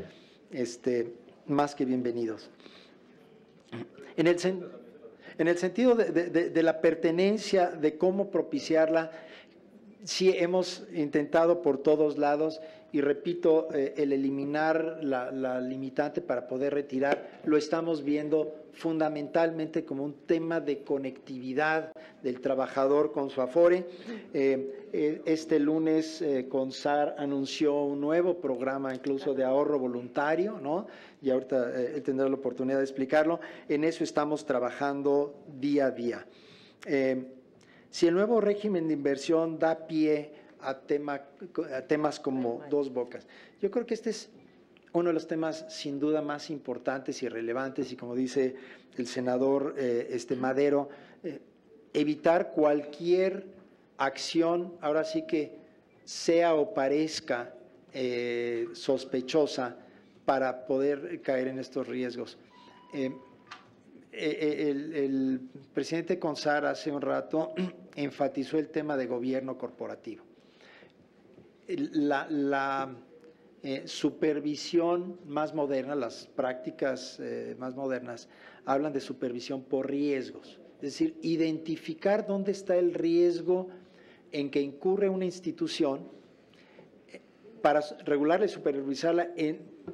Más que bienvenidos. En el sentido de la pertenencia, de cómo propiciarla, sí hemos intentado por todos lados, y repito, el eliminar la limitante para poder retirar, lo estamos viendo fundamentalmente como un tema de conectividad del trabajador con su Afore. Este lunes CONSAR anunció un nuevo programa incluso de ahorro voluntario, ¿no? Y ahorita tendré la oportunidad de explicarlo. En eso estamos trabajando día a día. Si el nuevo régimen de inversión da pie a temas como Dos Bocas, yo creo que este es uno de los temas sin duda más importantes y relevantes, y como dice el senador Madero, evitar cualquier acción, ahora sí que sea o parezca sospechosa, para poder caer en estos riesgos. El presidente CONSAR hace un rato enfatizó el tema de gobierno corporativo. La supervisión más moderna, las prácticas más modernas, hablan de supervisión por riesgos, es decir, identificar dónde está el riesgo en que incurre una institución para regularla y supervisarla,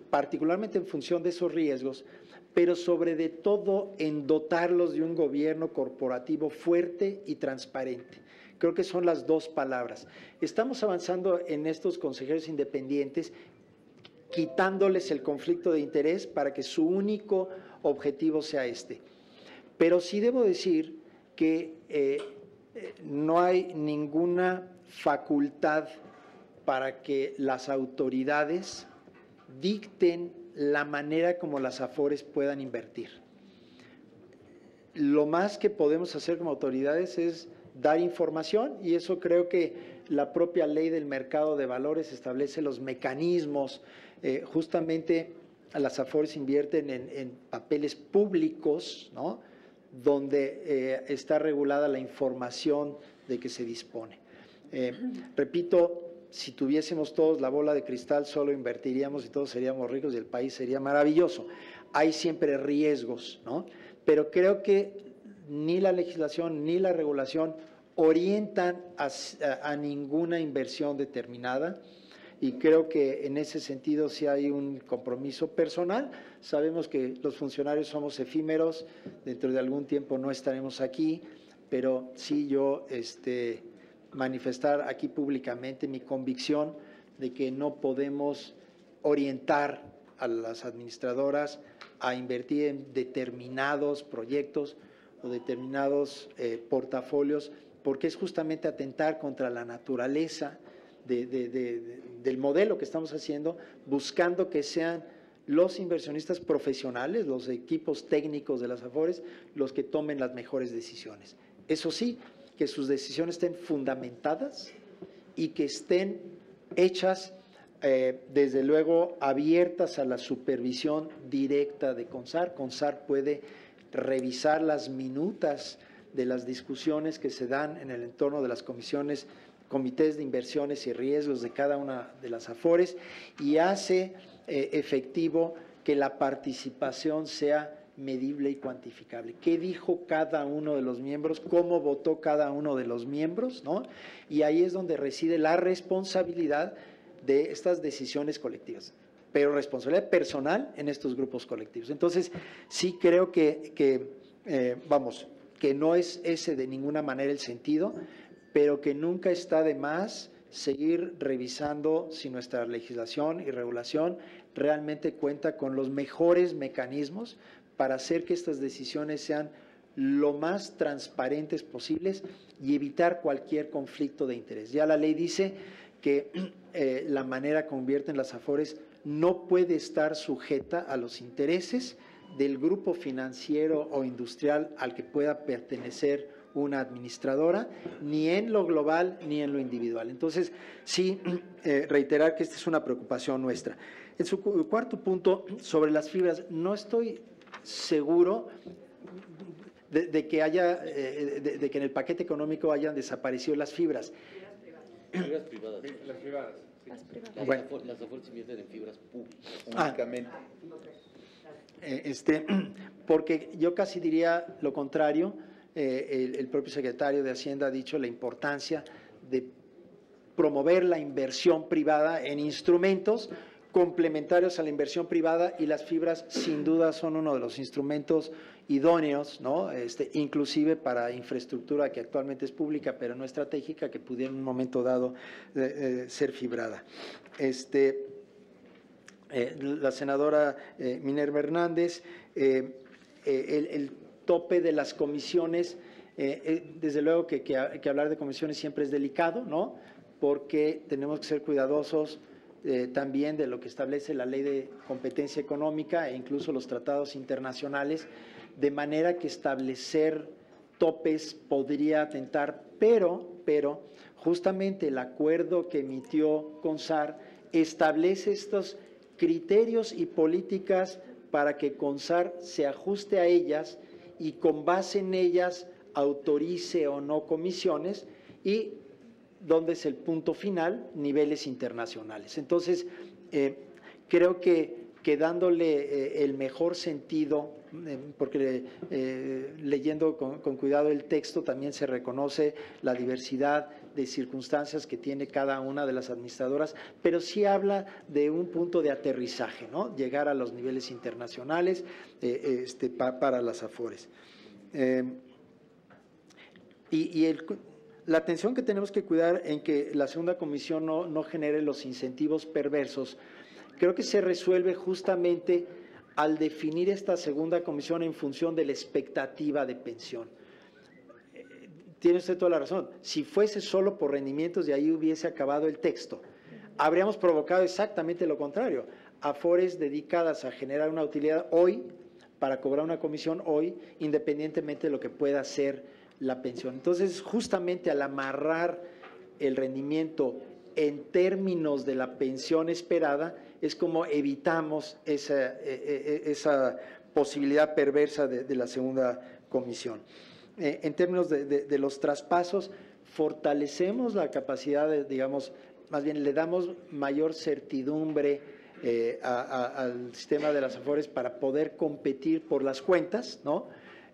particularmente en función de esos riesgos, pero sobre de todo en dotarlos de un gobierno corporativo fuerte y transparente. Creo que son las dos palabras. Estamos avanzando en estos consejeros independientes, quitándoles el conflicto de interés para que su único objetivo sea este. Pero sí debo decir que no hay ninguna facultad para que las autoridades dicten la manera como las Afores puedan invertir. Lo más que podemos hacer como autoridades es dar información, y eso creo que la propia ley del mercado de valores establece los mecanismos. Justamente las Afores invierten en papeles públicos, ¿no?, donde está regulada la información de que se dispone. Repito, si tuviésemos todos la bola de cristal, solo invertiríamos y todos seríamos ricos y el país sería maravilloso. Hay siempre riesgos, ¿no? Pero creo que ni la legislación ni la regulación orientan a ninguna inversión determinada, y creo que en ese sentido sí hay un compromiso personal. Sabemos que los funcionarios somos efímeros, dentro de algún tiempo no estaremos aquí, pero sí yo manifestar aquí públicamente mi convicción de que no podemos orientar a las administradoras a invertir en determinados proyectos o determinados portafolios, porque es justamente atentar contra la naturaleza del modelo que estamos haciendo, buscando que sean los inversionistas profesionales, los equipos técnicos de las Afores, los que tomen las mejores decisiones. Eso sí, que sus decisiones estén fundamentadas y que estén hechas, desde luego, abiertas a la supervisión directa de CONSAR. CONSAR puede revisar las minutas de las discusiones que se dan en el entorno de las comités de inversiones y riesgos de cada una de las Afores, y hace efectivo que la participación sea medible y cuantificable. ¿Qué dijo cada uno de los miembros? ¿Cómo votó cada uno de los miembros? ¿No? Y ahí es donde reside la responsabilidad de estas decisiones colectivas, pero responsabilidad personal en estos grupos colectivos. Entonces, sí creo que no es ese de ninguna manera el sentido, pero que nunca está de más seguir revisando si nuestra legislación y regulación realmente cuenta con los mejores mecanismos para hacer que estas decisiones sean lo más transparentes posibles y evitar cualquier conflicto de interés. Ya la ley dice que la manera como invierten las AFORES no puede estar sujeta a los intereses del grupo financiero o industrial al que pueda pertenecer una administradora, ni en lo global ni en lo individual. Entonces, sí, reiterar que esta es una preocupación nuestra. En su cuarto punto, sobre las fibras, no estoy seguro de que en el paquete económico hayan desaparecido las fibras. Fibras privadas. Las privadas. Sí. Bueno. Las AFORES invierten en fibras públicas Únicamente. Porque yo casi diría lo contrario. El propio secretario de Hacienda ha dicho la importancia de promover la inversión privada en instrumentos complementarios a la inversión privada, y las fibras sin duda son uno de los instrumentos idóneos, ¿no? Inclusive para infraestructura que actualmente es pública pero no estratégica, que pudiera en un momento dado ser fibrada. La senadora Minerva Hernández, el tope de las comisiones, desde luego que hablar de comisiones siempre es delicado, ¿no? Porque tenemos que ser cuidadosos también de lo que establece la Ley de Competencia Económica e incluso los tratados internacionales, de manera que establecer topes podría atentar, pero justamente el acuerdo que emitió CONSAR establece estos criterios y políticas para que CONSAR se ajuste a ellas y con base en ellas autorice o no comisiones, y ¿dónde es el punto final? Niveles internacionales. Entonces, creo que dándole el mejor sentido, porque leyendo con cuidado el texto también se reconoce la diversidad de circunstancias que tiene cada una de las administradoras, pero sí habla de un punto de aterrizaje, ¿no? Llegar a los niveles internacionales para las AFORES. La atención que tenemos que cuidar en que la segunda comisión no genere los incentivos perversos, creo que se resuelve justamente al definir esta segunda comisión en función de la expectativa de pensión. Tiene usted toda la razón. Si fuese solo por rendimientos, de ahí hubiese acabado el texto. Habríamos provocado exactamente lo contrario. AFORES dedicadas a generar una utilidad hoy, para cobrar una comisión hoy, independientemente de lo que pueda ser la pensión. Entonces, justamente al amarrar el rendimiento en términos de la pensión esperada, es como evitamos esa posibilidad perversa de la segunda comisión. En términos de los traspasos, fortalecemos la capacidad digamos, más bien le damos mayor certidumbre al sistema de las AFORES para poder competir por las cuentas, ¿no?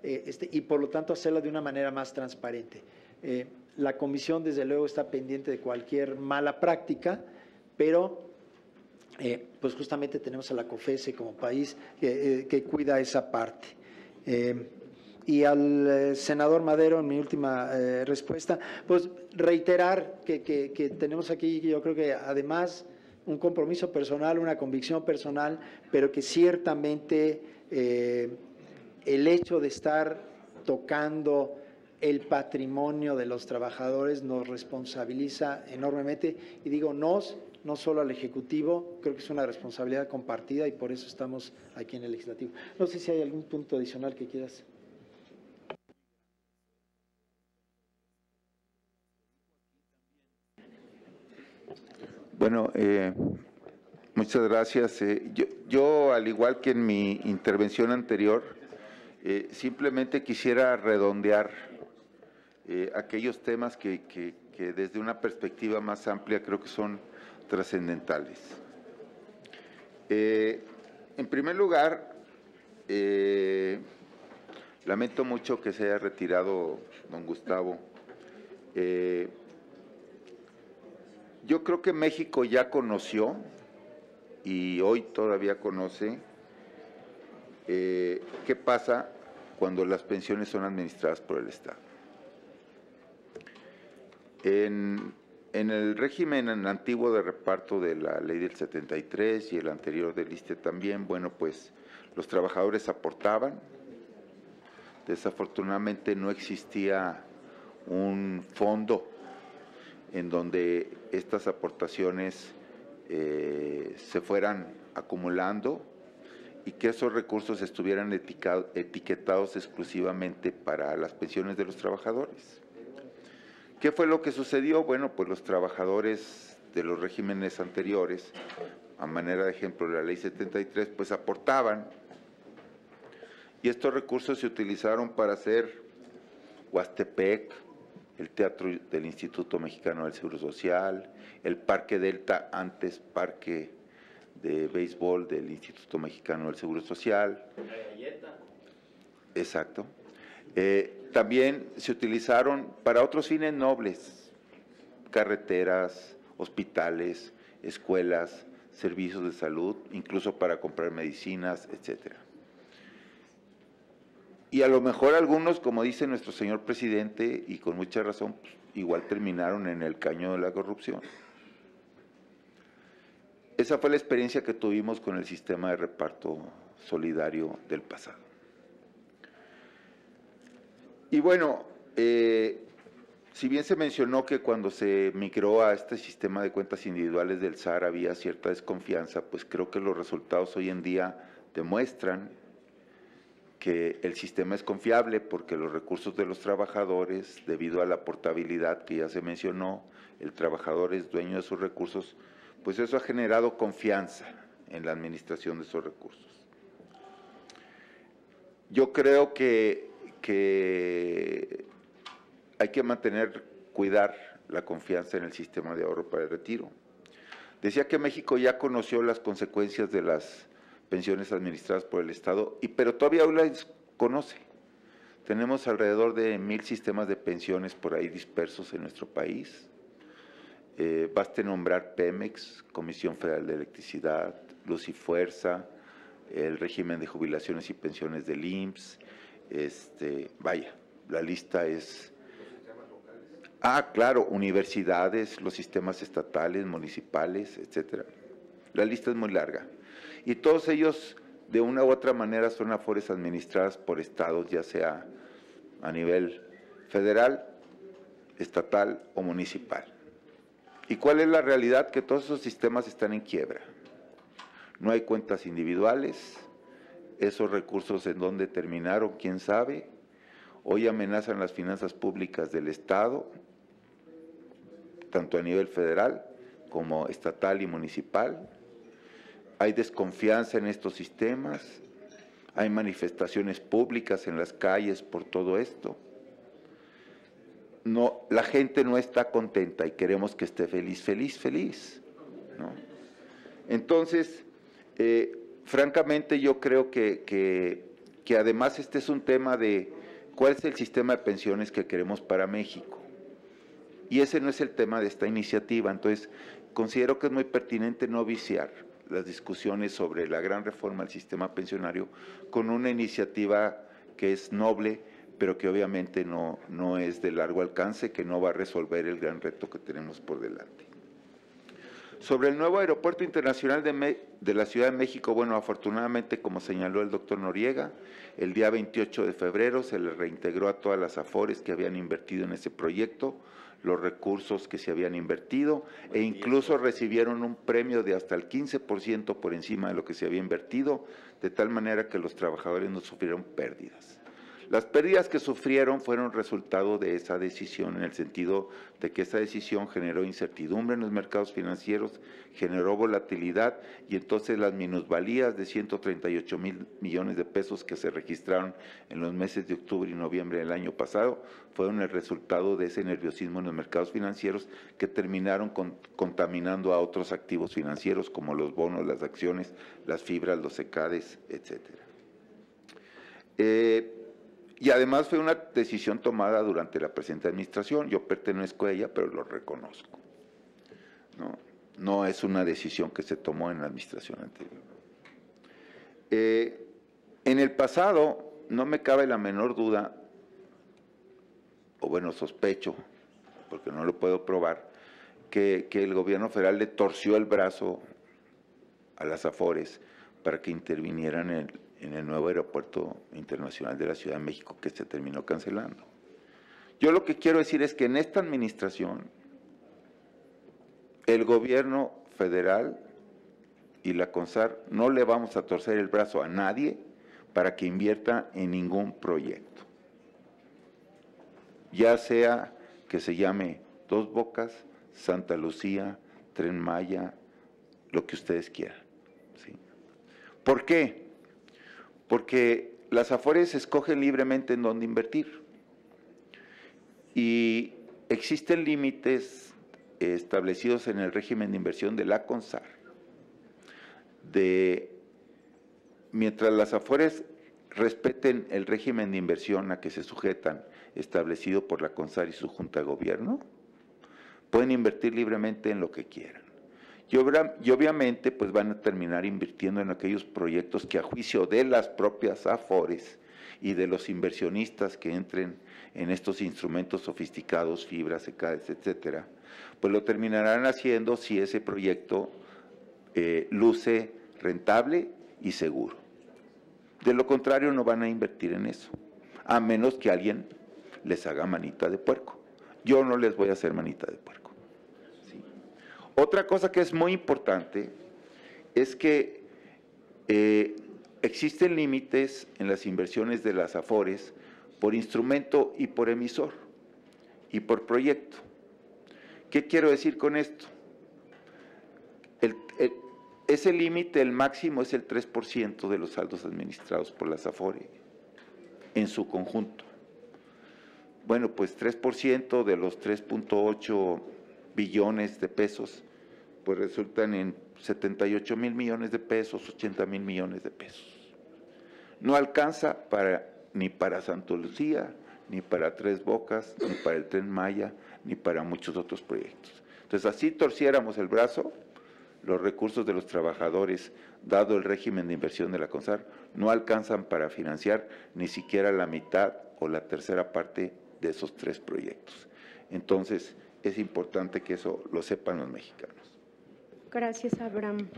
Y por lo tanto hacerlo de una manera más transparente. La comisión desde luego está pendiente de cualquier mala práctica, pero pues justamente tenemos a la COFESE como país que cuida esa parte. Y al senador Madero, en mi última respuesta, pues reiterar que tenemos aquí, yo creo que además un compromiso personal, una convicción personal, pero que ciertamente el hecho de estar tocando el patrimonio de los trabajadores nos responsabiliza enormemente, y digo no solo al Ejecutivo, creo que es una responsabilidad compartida y por eso estamos aquí en el Legislativo. No sé si hay algún punto adicional que quieras. Bueno, muchas gracias. Yo, al igual que en mi intervención anterior, simplemente quisiera redondear aquellos temas que desde una perspectiva más amplia creo que son trascendentales. En primer lugar, lamento mucho que se haya retirado don Gustavo. Yo creo que México ya conoció y hoy todavía conoce qué pasa cuando las pensiones son administradas por el Estado. En el régimen antiguo de reparto de la ley del 73 y el anterior del ISSSTE también, bueno, pues los trabajadores aportaban. Desafortunadamente no existía un fondo en donde estas aportaciones se fueran acumulando y que esos recursos estuvieran etiquetados exclusivamente para las pensiones de los trabajadores. ¿Qué fue lo que sucedió? Bueno, pues los trabajadores de los regímenes anteriores, a manera de ejemplo la Ley 73, pues aportaban, y estos recursos se utilizaron para hacer Huastepec, el Teatro del Instituto Mexicano del Seguro Social, el Parque Delta, antes Parque de Béisbol del Instituto Mexicano del Seguro Social. La galleta. Exacto. También se utilizaron para otros fines nobles, carreteras, hospitales, escuelas, servicios de salud, incluso para comprar medicinas, etcétera. Y a lo mejor algunos, como dice nuestro señor presidente, y con mucha razón, pues, igual terminaron en el caño de la corrupción. Esa fue la experiencia que tuvimos con el sistema de reparto solidario del pasado. Y bueno, si bien se mencionó que cuando se migró a este sistema de cuentas individuales del SAR había cierta desconfianza, pues creo que los resultados hoy en día demuestran que el sistema es confiable porque los recursos de los trabajadores, debido a la portabilidad que ya se mencionó, el trabajador es dueño de sus recursos, pues eso ha generado confianza en la administración de esos recursos. Yo creo que hay que cuidar la confianza en el sistema de ahorro para el retiro. Decía que México ya conoció las consecuencias de las pensiones administradas por el Estado, pero todavía hoy las conoce. Tenemos alrededor de 1000 sistemas de pensiones por ahí dispersos en nuestro país. Baste nombrar Pemex, Comisión Federal de Electricidad, Luz y Fuerza, el régimen de jubilaciones y pensiones del IMSS. Vaya, la lista es... claro, universidades, los sistemas estatales, municipales, etcétera. La lista es muy larga. Y todos ellos, de una u otra manera, son afores administradas por estados, ya sea a nivel federal, estatal o municipal. ¿Y cuál es la realidad? Que todos esos sistemas están en quiebra. No hay cuentas individuales, esos recursos en dónde terminaron, quién sabe. Hoy amenazan las finanzas públicas del Estado, tanto a nivel federal como estatal y municipal. Hay desconfianza en estos sistemas, hay manifestaciones públicas en las calles por todo esto. No, la gente no está contenta y queremos que esté feliz, ¿no? Entonces, francamente yo creo que además este es un tema de cuál es el sistema de pensiones que queremos para México. Y ese no es el tema de esta iniciativa, entonces considero que es muy pertinente no viciar las discusiones sobre la gran reforma del sistema pensionario con una iniciativa que es noble, pero que obviamente no es de largo alcance, que no va a resolver el gran reto que tenemos por delante. Sobre el nuevo aeropuerto internacional de la Ciudad de México, bueno, afortunadamente, como señaló el doctor Noriega, el día 28 de febrero se le reintegró a todas las AFORES que habían invertido en ese proyecto los recursos que se habían invertido e incluso recibieron un premio de hasta el 15% por encima de lo que se había invertido, de tal manera que los trabajadores no sufrieron pérdidas. Las pérdidas que sufrieron fueron resultado de esa decisión, en el sentido de que esa decisión generó incertidumbre en los mercados financieros, generó volatilidad y entonces las minusvalías de 138,000 millones de pesos que se registraron en los meses de octubre y noviembre del año pasado fueron el resultado de ese nerviosismo en los mercados financieros que terminaron contaminando a otros activos financieros como los bonos, las acciones, las fibras, los CECADES, etcétera. Y además fue una decisión tomada durante la presente administración. Yo pertenezco a ella, pero lo reconozco. No es una decisión que se tomó en la administración anterior. En el pasado, no me cabe la menor duda, o bueno, sospecho, porque no lo puedo probar, que el gobierno federal le torció el brazo a las AFORES para que intervinieran en el nuevo aeropuerto internacional de la Ciudad de México, que se terminó cancelando. Yo lo que quiero decir es que en esta administración el gobierno federal y la CONSAR no le vamos a torcer el brazo a nadie para que invierta en ningún proyecto. Ya sea que se llame Dos Bocas, Santa Lucía, Tren Maya, lo que ustedes quieran. ¿Sí? ¿Por qué? Porque las Afores escogen libremente en dónde invertir. Y existen límites establecidos en el régimen de inversión de la CONSAR. Mientras las Afores respeten el régimen de inversión a que se sujetan establecido por la CONSAR y su Junta de Gobierno, pueden invertir libremente en lo que quieran. Y obviamente pues van a terminar invirtiendo en aquellos proyectos que a juicio de las propias Afores y de los inversionistas que entren en estos instrumentos sofisticados, fibras, ECADES, etcétera, pues lo terminarán haciendo si ese proyecto luce rentable y seguro. De lo contrario no van a invertir en eso, a menos que alguien les haga manita de puerco. Yo no les voy a hacer manita de puerco. ¿Sí? Otra cosa que es muy importante es que existen límites en las inversiones de las Afores por instrumento y por emisor y por proyecto. ¿Qué quiero decir con esto? Ese límite, el máximo, es el 3% de los saldos administrados por las Afores en su conjunto. Bueno, pues 3% de los 3.8 billones de pesos, pues resultan en 78 mil millones de pesos, 80 mil millones de pesos. No alcanza ni para Santa Lucía, ni para Tres Bocas, ni para el Tren Maya, ni para muchos otros proyectos. Entonces, así torciéramos el brazo, los recursos de los trabajadores, dado el régimen de inversión de la CONSAR, no alcanzan para financiar ni siquiera la mitad o la tercera parte de esos 3 proyectos. Entonces, es importante que eso lo sepan los mexicanos. Gracias, Abraham.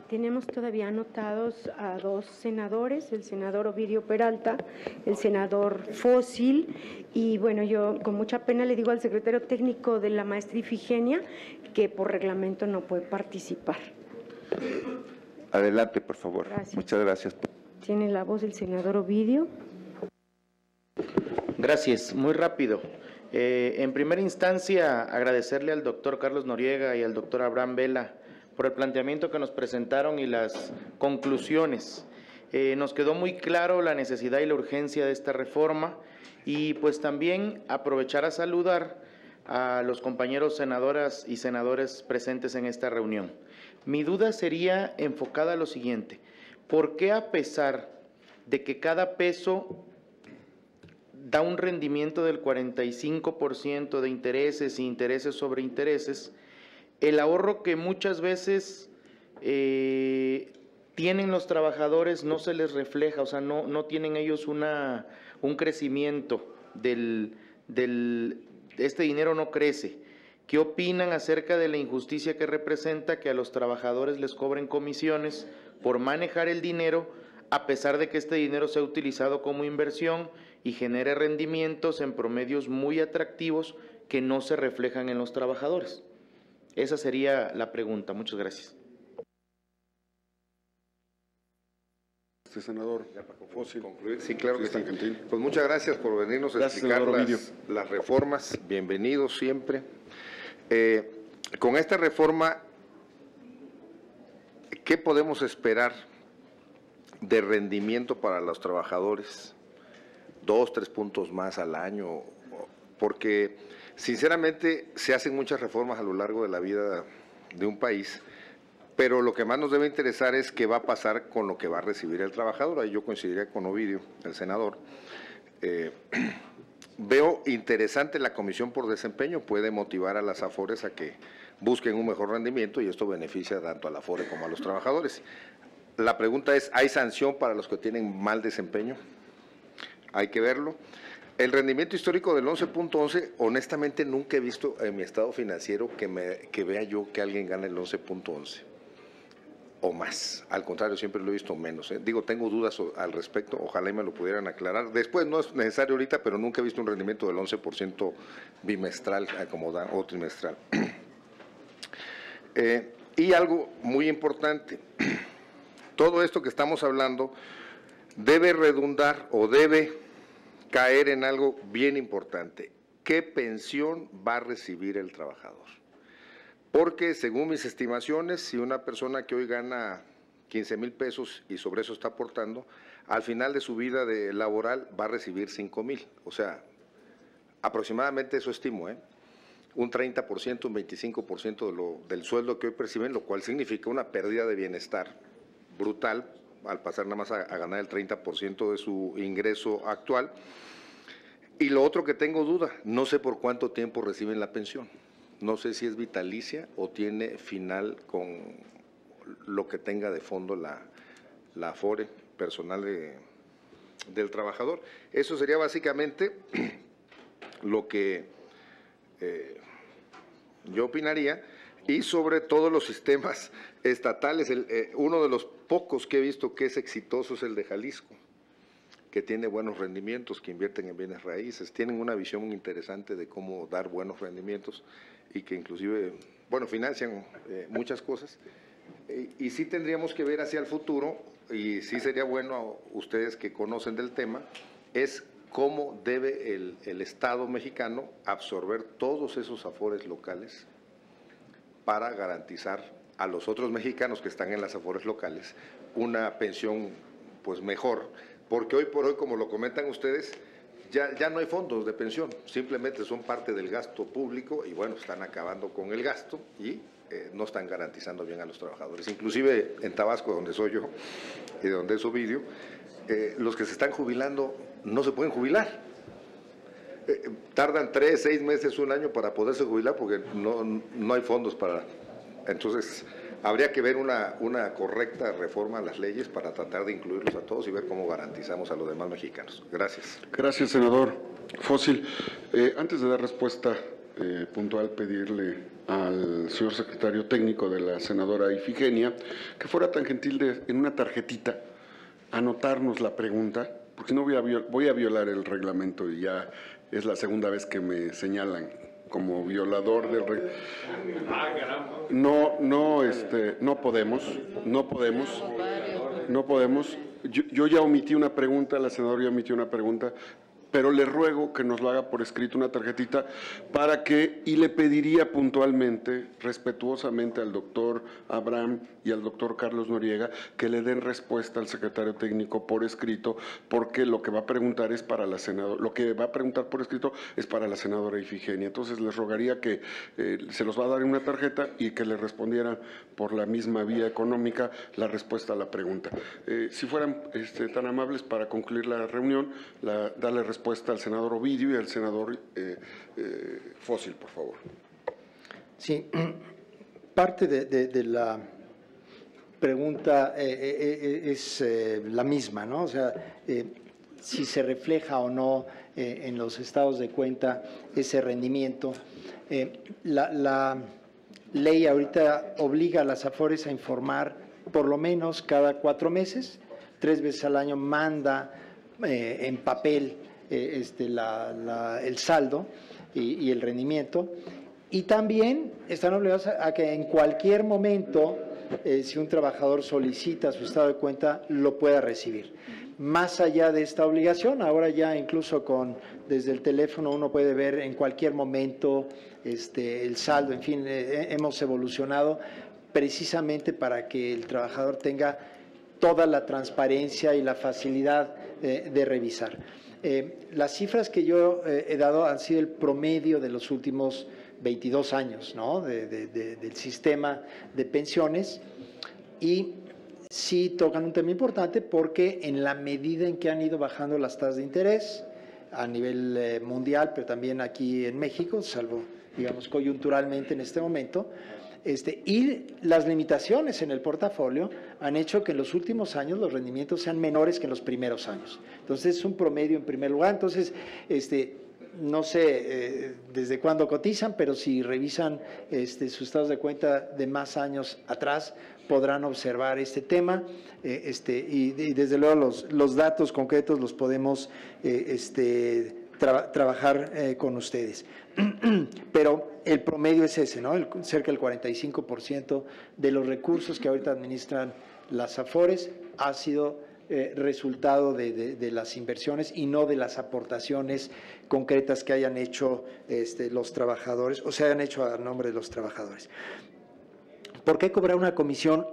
Tenemos todavía anotados a 2 senadores, el senador Ovidio Peralta, el senador Fósil, y bueno, yo con mucha pena le digo al secretario técnico de la maestra Ifigenia que por reglamento no puede participar. Adelante, por favor. Gracias. Muchas gracias. Tiene la voz el senador Ovidio. Gracias, muy rápido. En primera instancia, agradecerle al doctor Carlos Noriega y al doctor Abraham Vela por el planteamiento que nos presentaron y las conclusiones. Nos quedó muy claro la necesidad y la urgencia de esta reforma y pues también aprovechar a saludar a los compañeros senadoras y senadores presentes en esta reunión. Mi duda sería enfocada a lo siguiente: ¿por qué a pesar de que cada peso da un rendimiento del 45% de intereses e intereses sobre intereses, el ahorro que muchas veces tienen los trabajadores no se les refleja, o sea, no tienen ellos un crecimiento este dinero no crece? ¿Qué opinan acerca de la injusticia que representa que a los trabajadores les cobren comisiones por manejar el dinero, a pesar de que este dinero sea utilizado como inversión y genere rendimientos en promedios muy atractivos que no se reflejan en los trabajadores? Esa sería la pregunta. Muchas gracias. Senador Fósil. Sí, claro que sí. Pues muchas gracias por venirnos a explicar las reformas. Bienvenidos siempre. Con esta reforma, ¿qué podemos esperar de rendimiento para los trabajadores? 2, 3 puntos más al año, porque sinceramente se hacen muchas reformas a lo largo de la vida de un país, pero lo que más nos debe interesar es qué va a pasar con lo que va a recibir el trabajador. Ahí yo coincidiría con Ovidio, el senador. Veo interesante la comisión por desempeño, puede motivar a las Afores a que busquen un mejor rendimiento y esto beneficia tanto a la Afore como a los trabajadores. La pregunta es, ¿hay sanción para los que tienen mal desempeño? Hay que verlo. El rendimiento histórico del 11.11, honestamente nunca he visto en mi estado financiero que vea yo que alguien gane el 11.11 o más. Al contrario, siempre lo he visto menos. Digo, tengo dudas al respecto, ojalá y me lo pudieran aclarar. Después no es necesario ahorita, pero nunca he visto un rendimiento del 11% bimestral o trimestral. Y algo muy importante, todo esto que estamos hablando debe redundar o debe caer en algo bien importante. ¿Qué pensión va a recibir el trabajador? Porque según mis estimaciones, si una persona que hoy gana 15,000 pesos y sobre eso está aportando, al final de su vida laboral va a recibir 5,000. O sea, aproximadamente eso estimo, un 30%, un 25% del sueldo que hoy perciben, lo cual significa una pérdida de bienestar brutal al pasar nada más a ganar el 30% de su ingreso actual. Y lo otro que tengo duda, no sé por cuánto tiempo reciben la pensión. No sé si es vitalicia o tiene final con lo que tenga de fondo la Afore personal del trabajador. Eso sería básicamente lo que yo opinaría, y sobre todo los sistemas estatales. Uno de los pocos que he visto que es exitoso es el de Jalisco, que tiene buenos rendimientos, que invierten en bienes raíces, tienen una visión muy interesante de cómo dar buenos rendimientos y que inclusive, bueno, financian muchas cosas. Y sí tendríamos que ver hacia el futuro, y sí sería bueno, ustedes que conocen del tema, es cómo debe el Estado mexicano absorber todos esos afores locales para garantizar a los otros mexicanos que están en las afores locales una pensión pues mejor, porque hoy por hoy, como lo comentan ustedes, ya no hay fondos de pensión, simplemente son parte del gasto público y bueno, están acabando con el gasto y no están garantizando bien a los trabajadores. Inclusive en Tabasco, donde soy yo y de donde es Ovidio, los que se están jubilando no se pueden jubilar. Tardan 3, 6 meses, un año para poderse jubilar porque no hay fondos para… Entonces, habría que ver una correcta reforma a las leyes para tratar de incluirlos a todos y ver cómo garantizamos a los demás mexicanos. Gracias. Gracias, senador Fósil. Antes de dar respuesta puntual, pedirle al señor secretario técnico de la senadora Ifigenia que fuera tan gentil de, en una tarjetita, anotarnos la pregunta, porque no voy a violar el reglamento y ya es la segunda vez que me señalan como violador del reglamento. No podemos. Yo ya omití una pregunta, la senadora ya omitió una pregunta, pero le ruego que nos lo haga por escrito, una tarjetita, para que, y le pediría puntualmente, respetuosamente al doctor Abraham y al doctor Carlos Noriega, que le den respuesta al secretario técnico por escrito, porque lo que va a preguntar es para la senadora, lo que va a preguntar por escrito es para la senadora Ifigenia. Entonces les rogaría que se los va a dar en una tarjeta y que le respondiera por la misma vía económica la respuesta a la pregunta. Si fueran tan amables para concluir la reunión, darle respuesta al senador Ovidio y al senador Fósil, por favor. Sí, parte de la pregunta es la misma, ¿no? O sea, si se refleja o no en los estados de cuenta ese rendimiento. La ley ahorita obliga a las AFORES a informar por lo menos cada 4 meses, 3 veces al año manda en papel el saldo y el rendimiento, y también están obligados a que en cualquier momento, si un trabajador solicita su estado de cuenta, lo pueda recibir. Más allá de esta obligación, ahora ya incluso desde el teléfono uno puede ver en cualquier momento el saldo, en fin, hemos evolucionado precisamente para que el trabajador tenga toda la transparencia y la facilidad de revisar. Las cifras que yo he dado han sido el promedio de los últimos 22 años, ¿no? Del sistema de pensiones, y sí tocan un tema importante porque en la medida en que han ido bajando las tasas de interés a nivel mundial, pero también aquí en México, salvo, digamos, coyunturalmente en este momento, y las limitaciones en el portafolio han hecho que en los últimos años los rendimientos sean menores que en los primeros años. Entonces, es un promedio en primer lugar. Entonces, no sé desde cuándo cotizan, pero si revisan sus estados de cuenta de más años atrás, podrán observar este tema y desde luego los datos concretos los podemos trabajar con ustedes. Pero el promedio es ese, ¿no? Cerca del 45% de los recursos que ahorita administran las AFORES ha sido resultado de las inversiones y no de las aportaciones concretas que hayan hecho los trabajadores o se hayan hecho a nombre de los trabajadores. ¿Por qué cobrar una comisión?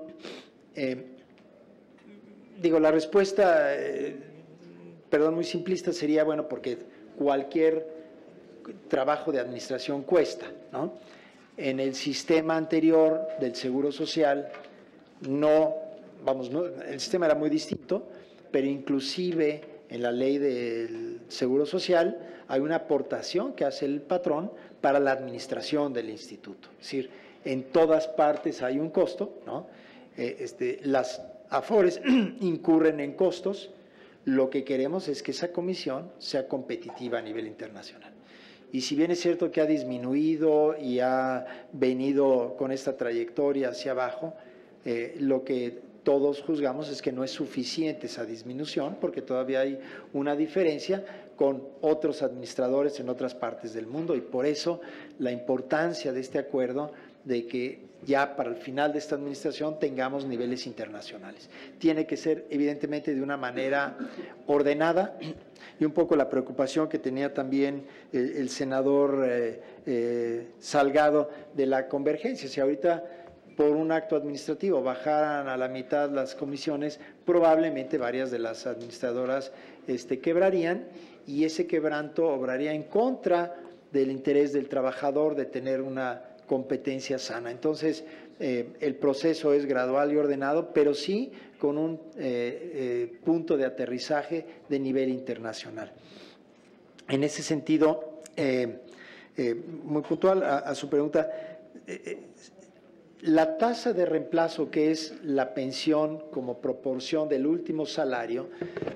La respuesta, muy simplista sería, bueno, porque cualquier trabajo de administración cuesta, ¿no? En el sistema anterior del Seguro Social el sistema era muy distinto, pero inclusive en la ley del Seguro Social hay una aportación que hace el patrón para la administración del instituto. Es decir, en todas partes hay un costo, ¿no? Las AFORES incurren en costos. Lo que queremos es que esa comisión sea competitiva a nivel internacional. Y si bien es cierto que ha disminuido y ha venido con esta trayectoria hacia abajo, lo que todos juzgamos es que no es suficiente esa disminución porque todavía hay una diferencia con otros administradores en otras partes del mundo y por eso la importancia de este acuerdo de que ya para el final de esta administración tengamos niveles internacionales. Tiene que ser evidentemente de una manera ordenada y un poco la preocupación que tenía también el senador Salgado de la convergencia. Si ahorita por un acto administrativo bajaran a la mitad las comisiones, probablemente varias de las administradoras quebrarían y ese quebranto obraría en contra del interés del trabajador de tener una competencia sana. Entonces, el proceso es gradual y ordenado, pero sí con un punto de aterrizaje de nivel internacional. En ese sentido, muy puntual a su pregunta, la tasa de reemplazo, que es la pensión como proporción del último salario,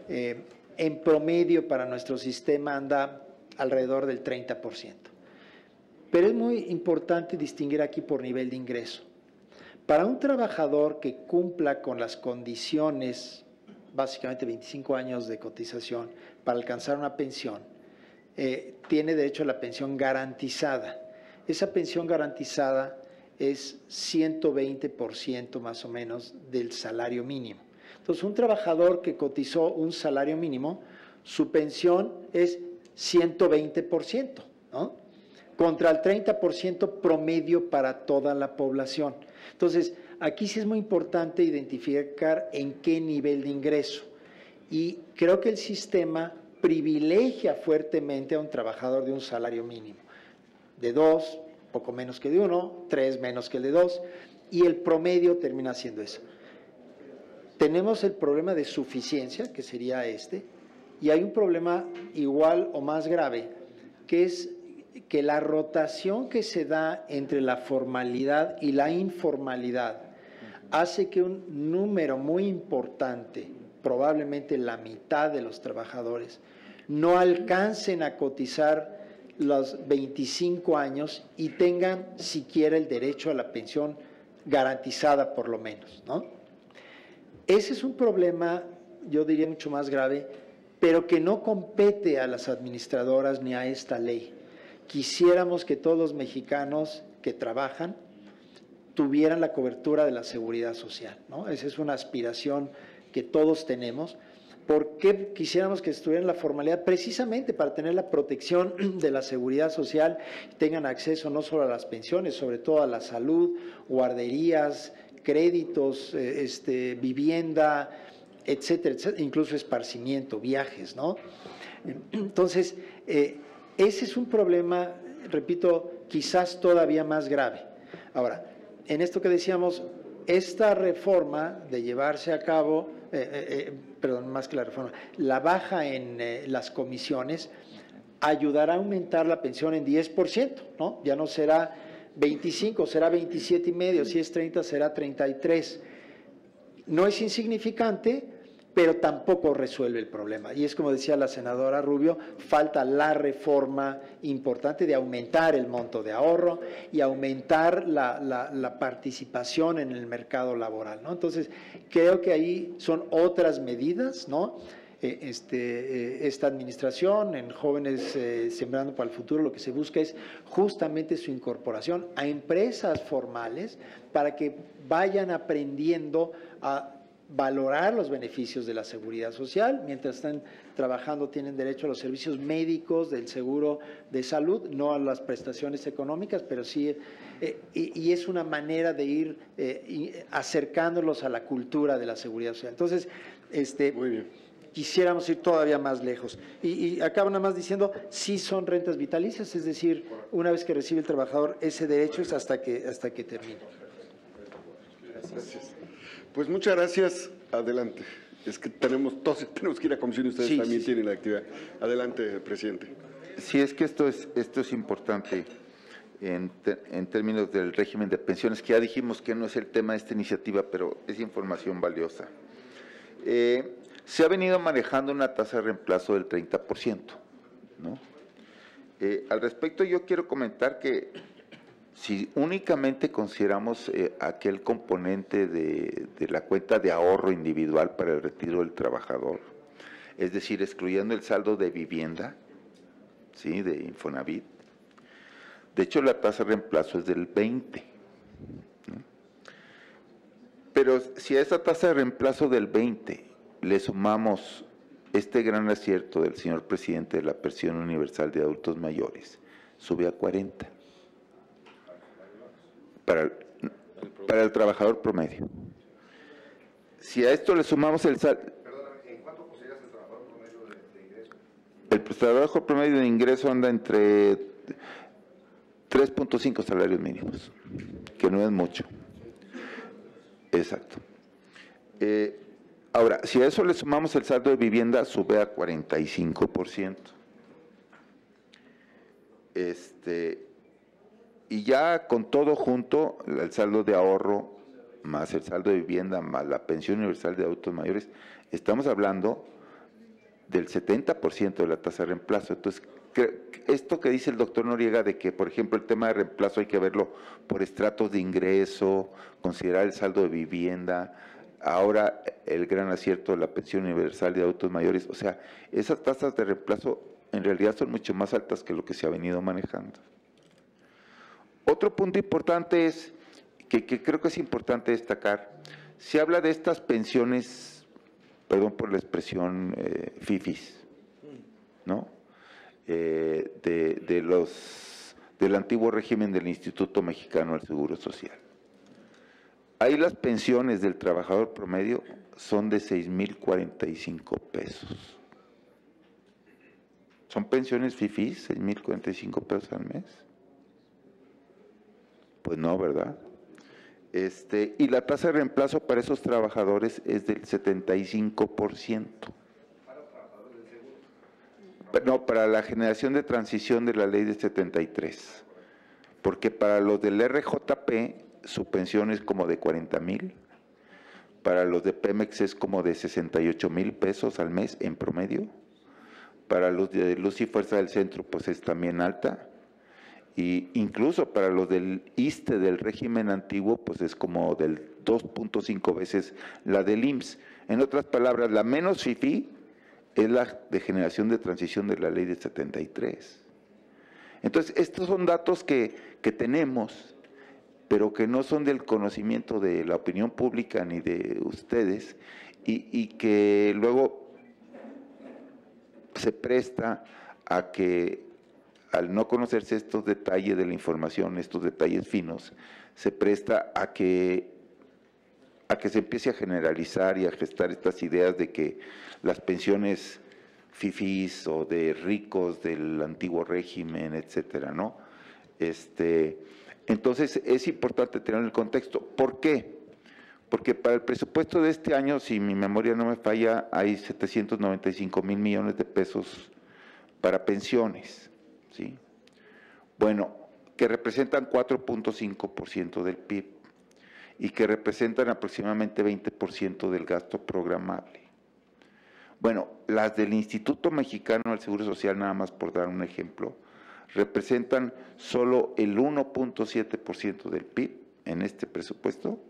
en promedio para nuestro sistema anda alrededor del 30%. Pero es muy importante distinguir aquí por nivel de ingreso. Para un trabajador que cumpla con las condiciones, básicamente 25 años de cotización, para alcanzar una pensión, tiene derecho a la pensión garantizada. Esa pensión garantizada es 120% más o menos del salario mínimo. Entonces, un trabajador que cotizó un salario mínimo, su pensión es 120%, ¿no? Contra el 30% promedio para toda la población. Entonces, aquí sí es muy importante identificar en qué nivel de ingreso. Y creo que el sistema privilegia fuertemente a un trabajador de un salario mínimo, de 2, poco menos que de 1, 3 menos que el de 2, y el promedio termina siendo eso. Tenemos el problema de suficiencia, que sería y hay un problema igual o más grave, que es que la rotación que se da entre la formalidad y la informalidad hace que un número muy importante, probablemente la mitad de los trabajadores, no alcancen a cotizar los 25 años y tengan siquiera el derecho a la pensión garantizada por lo menos, ¿no? Ese es un problema, yo diría, mucho más grave, pero que no compete a las administradoras ni a esta ley. Quisiéramos que todos los mexicanos que trabajan tuvieran la cobertura de la seguridad social, ¿no? Esa es una aspiración que todos tenemos. ¿Por qué quisiéramos que estuvieran en la formalidad? Precisamente para tener la protección de la seguridad social, tengan acceso no solo a las pensiones, sobre todo a la salud, guarderías, créditos, vivienda, etcétera, etcétera, incluso esparcimiento, viajes, ¿no? Entonces, ese es un problema, repito, quizás todavía más grave. Ahora, en esto que decíamos, esta reforma de llevarse a cabo, perdón, más que la reforma, la baja en las comisiones ayudará a aumentar la pensión en 10%, ¿no? Ya no será 25, será 27,5, si es 30 será 33. No es insignificante, pero tampoco resuelve el problema. Y es como decía la senadora Rubio, falta la reforma importante de aumentar el monto de ahorro y aumentar la participación en el mercado laboral, ¿no? Entonces, creo que ahí son otras medidas, ¿no? esta administración, en Jóvenes Sembrando para el Futuro, lo que se busca es justamente su incorporación a empresas formales para que vayan aprendiendo a valorar los beneficios de la seguridad social. Mientras están trabajando tienen derecho a los servicios médicos, del seguro de salud, no a las prestaciones económicas, pero sí, y es una manera de ir acercándolos a la cultura de la seguridad social. Entonces, muy bien, quisiéramos ir todavía más lejos. Y acabo nada más diciendo, sí son rentas vitalicias, es decir, una vez que recibe el trabajador, ese derecho es hasta que termine. Gracias. Pues muchas gracias. Adelante. Es que todos tenemos que ir a comisión y ustedes también tienen la actividad. Adelante, presidente. Sí, es que esto es importante en términos del régimen de pensiones, que ya dijimos que no es el tema de esta iniciativa, pero es información valiosa. Se ha venido manejando una tasa de reemplazo del 30%, ¿no? Al respecto, yo quiero comentar que si únicamente consideramos aquel componente de la cuenta de ahorro individual para el retiro del trabajador, es decir, excluyendo el saldo de vivienda, ¿sí?, de Infonavit, de hecho la tasa de reemplazo es del 20, ¿no? Pero si a esa tasa de reemplazo del 20 le sumamos este gran acierto del señor presidente de la pensión universal de adultos mayores, sube a 40. Para el trabajador promedio. Si a esto le sumamos el saldo... Perdóname, ¿en cuánto consideras el trabajador promedio de ingreso? El trabajador promedio de ingreso anda entre 3.5 salarios mínimos, que no es mucho. Exacto. Ahora, si a eso le sumamos el saldo de vivienda, sube a 45%. Y ya con todo junto, el saldo de ahorro, más el saldo de vivienda, más la pensión universal de adultos mayores, estamos hablando del 70% de la tasa de reemplazo. Entonces, esto que dice el doctor Noriega de que, por ejemplo, el tema de reemplazo hay que verlo por estratos de ingreso, considerar el saldo de vivienda, ahora el gran acierto de la pensión universal de adultos mayores, o sea, esas tasas de reemplazo en realidad son mucho más altas que lo que se ha venido manejando. Otro punto importante es, que creo que es importante destacar, se habla de estas pensiones, perdón por la expresión, fifis, ¿no? Del antiguo régimen del Instituto Mexicano del Seguro Social. Ahí las pensiones del trabajador promedio son de 6,045 pesos. ¿Son pensiones fifis, 6,045 pesos al mes? Pues no, ¿verdad? Y la tasa de reemplazo para esos trabajadores es del 75%. ¿Para trabajadores del seguro? No, para la generación de transición de la ley de 73. Porque para los del RJP, su pensión es como de 40,000. Para los de Pemex es como de 68,000 pesos al mes en promedio. Para los de Luz y Fuerza del Centro, pues es también alta. Y incluso para los del ISSSTE del régimen antiguo, pues es como del 2.5 veces la del IMSS. En otras palabras, la menos fifí es la de generación de transición de la ley de 73. Entonces, estos son datos que tenemos, pero que no son del conocimiento de la opinión pública ni de ustedes, y que luego se presta a que, al no conocerse estos detalles de la información, estos detalles finos, se presta a que se empiece a generalizar y a gestar estas ideas de que las pensiones fifís o de ricos del antiguo régimen, etcétera, ¿no? Entonces, es importante tener el contexto. ¿Por qué? Porque para el presupuesto de este año, si mi memoria no me falla, hay 795,000 millones de pesos para pensiones, ¿sí? Bueno, que representan 4.5% del PIB y que representan aproximadamente 20% del gasto programable. Bueno, las del Instituto Mexicano del Seguro Social, nada más por dar un ejemplo, representan solo el 1.7% del PIB en este presupuesto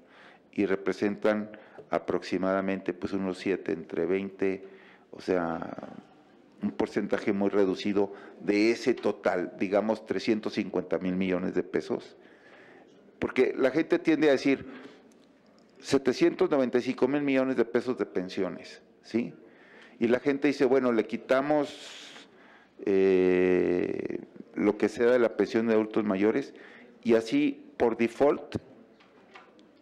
y representan aproximadamente pues unos 7, entre 20 o sea, un porcentaje muy reducido de ese total, digamos 350,000 millones de pesos, porque la gente tiende a decir 795,000 millones de pesos de pensiones, ¿sí? Y la gente dice, bueno, le quitamos lo que sea de la pensión de adultos mayores y así por default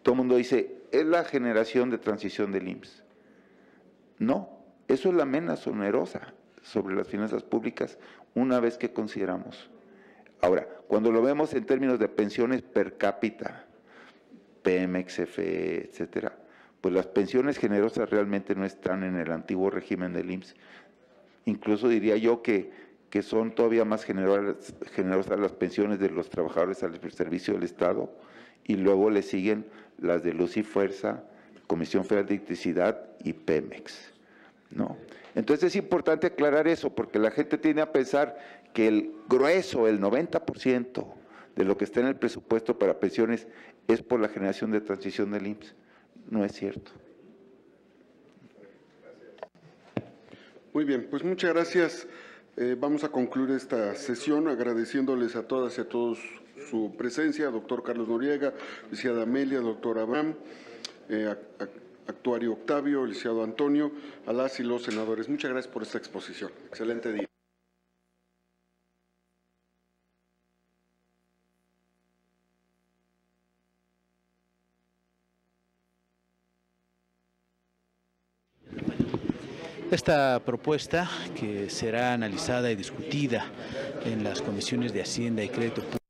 todo el mundo dice, es la generación de transición del IMSS. No, eso es la menos onerosa sobre las finanzas públicas una vez que consideramos. Ahora, cuando lo vemos en términos de pensiones per cápita, Pemex, CFE, etcétera, pues las pensiones generosas realmente no están en el antiguo régimen del IMSS. Incluso diría yo que son todavía más generosas las pensiones de los trabajadores al servicio del Estado, y luego le siguen las de Luz y Fuerza, Comisión Federal de Electricidad y Pemex, ¿no? Entonces es importante aclarar eso, porque la gente tiende a pensar que el grueso, el 90% de lo que está en el presupuesto para pensiones es por la generación de transición del IMSS. No es cierto. Muy bien, pues muchas gracias. Vamos a concluir esta sesión agradeciéndoles a todas y a todos su presencia, doctor Carlos Noriega, licenciada Amelia, doctor Abraham, actuario Octavio, licenciado Antonio, a las y los senadores. Muchas gracias por esta exposición. Excelente día. Esta propuesta, que será analizada y discutida en las comisiones de Hacienda y Crédito Público,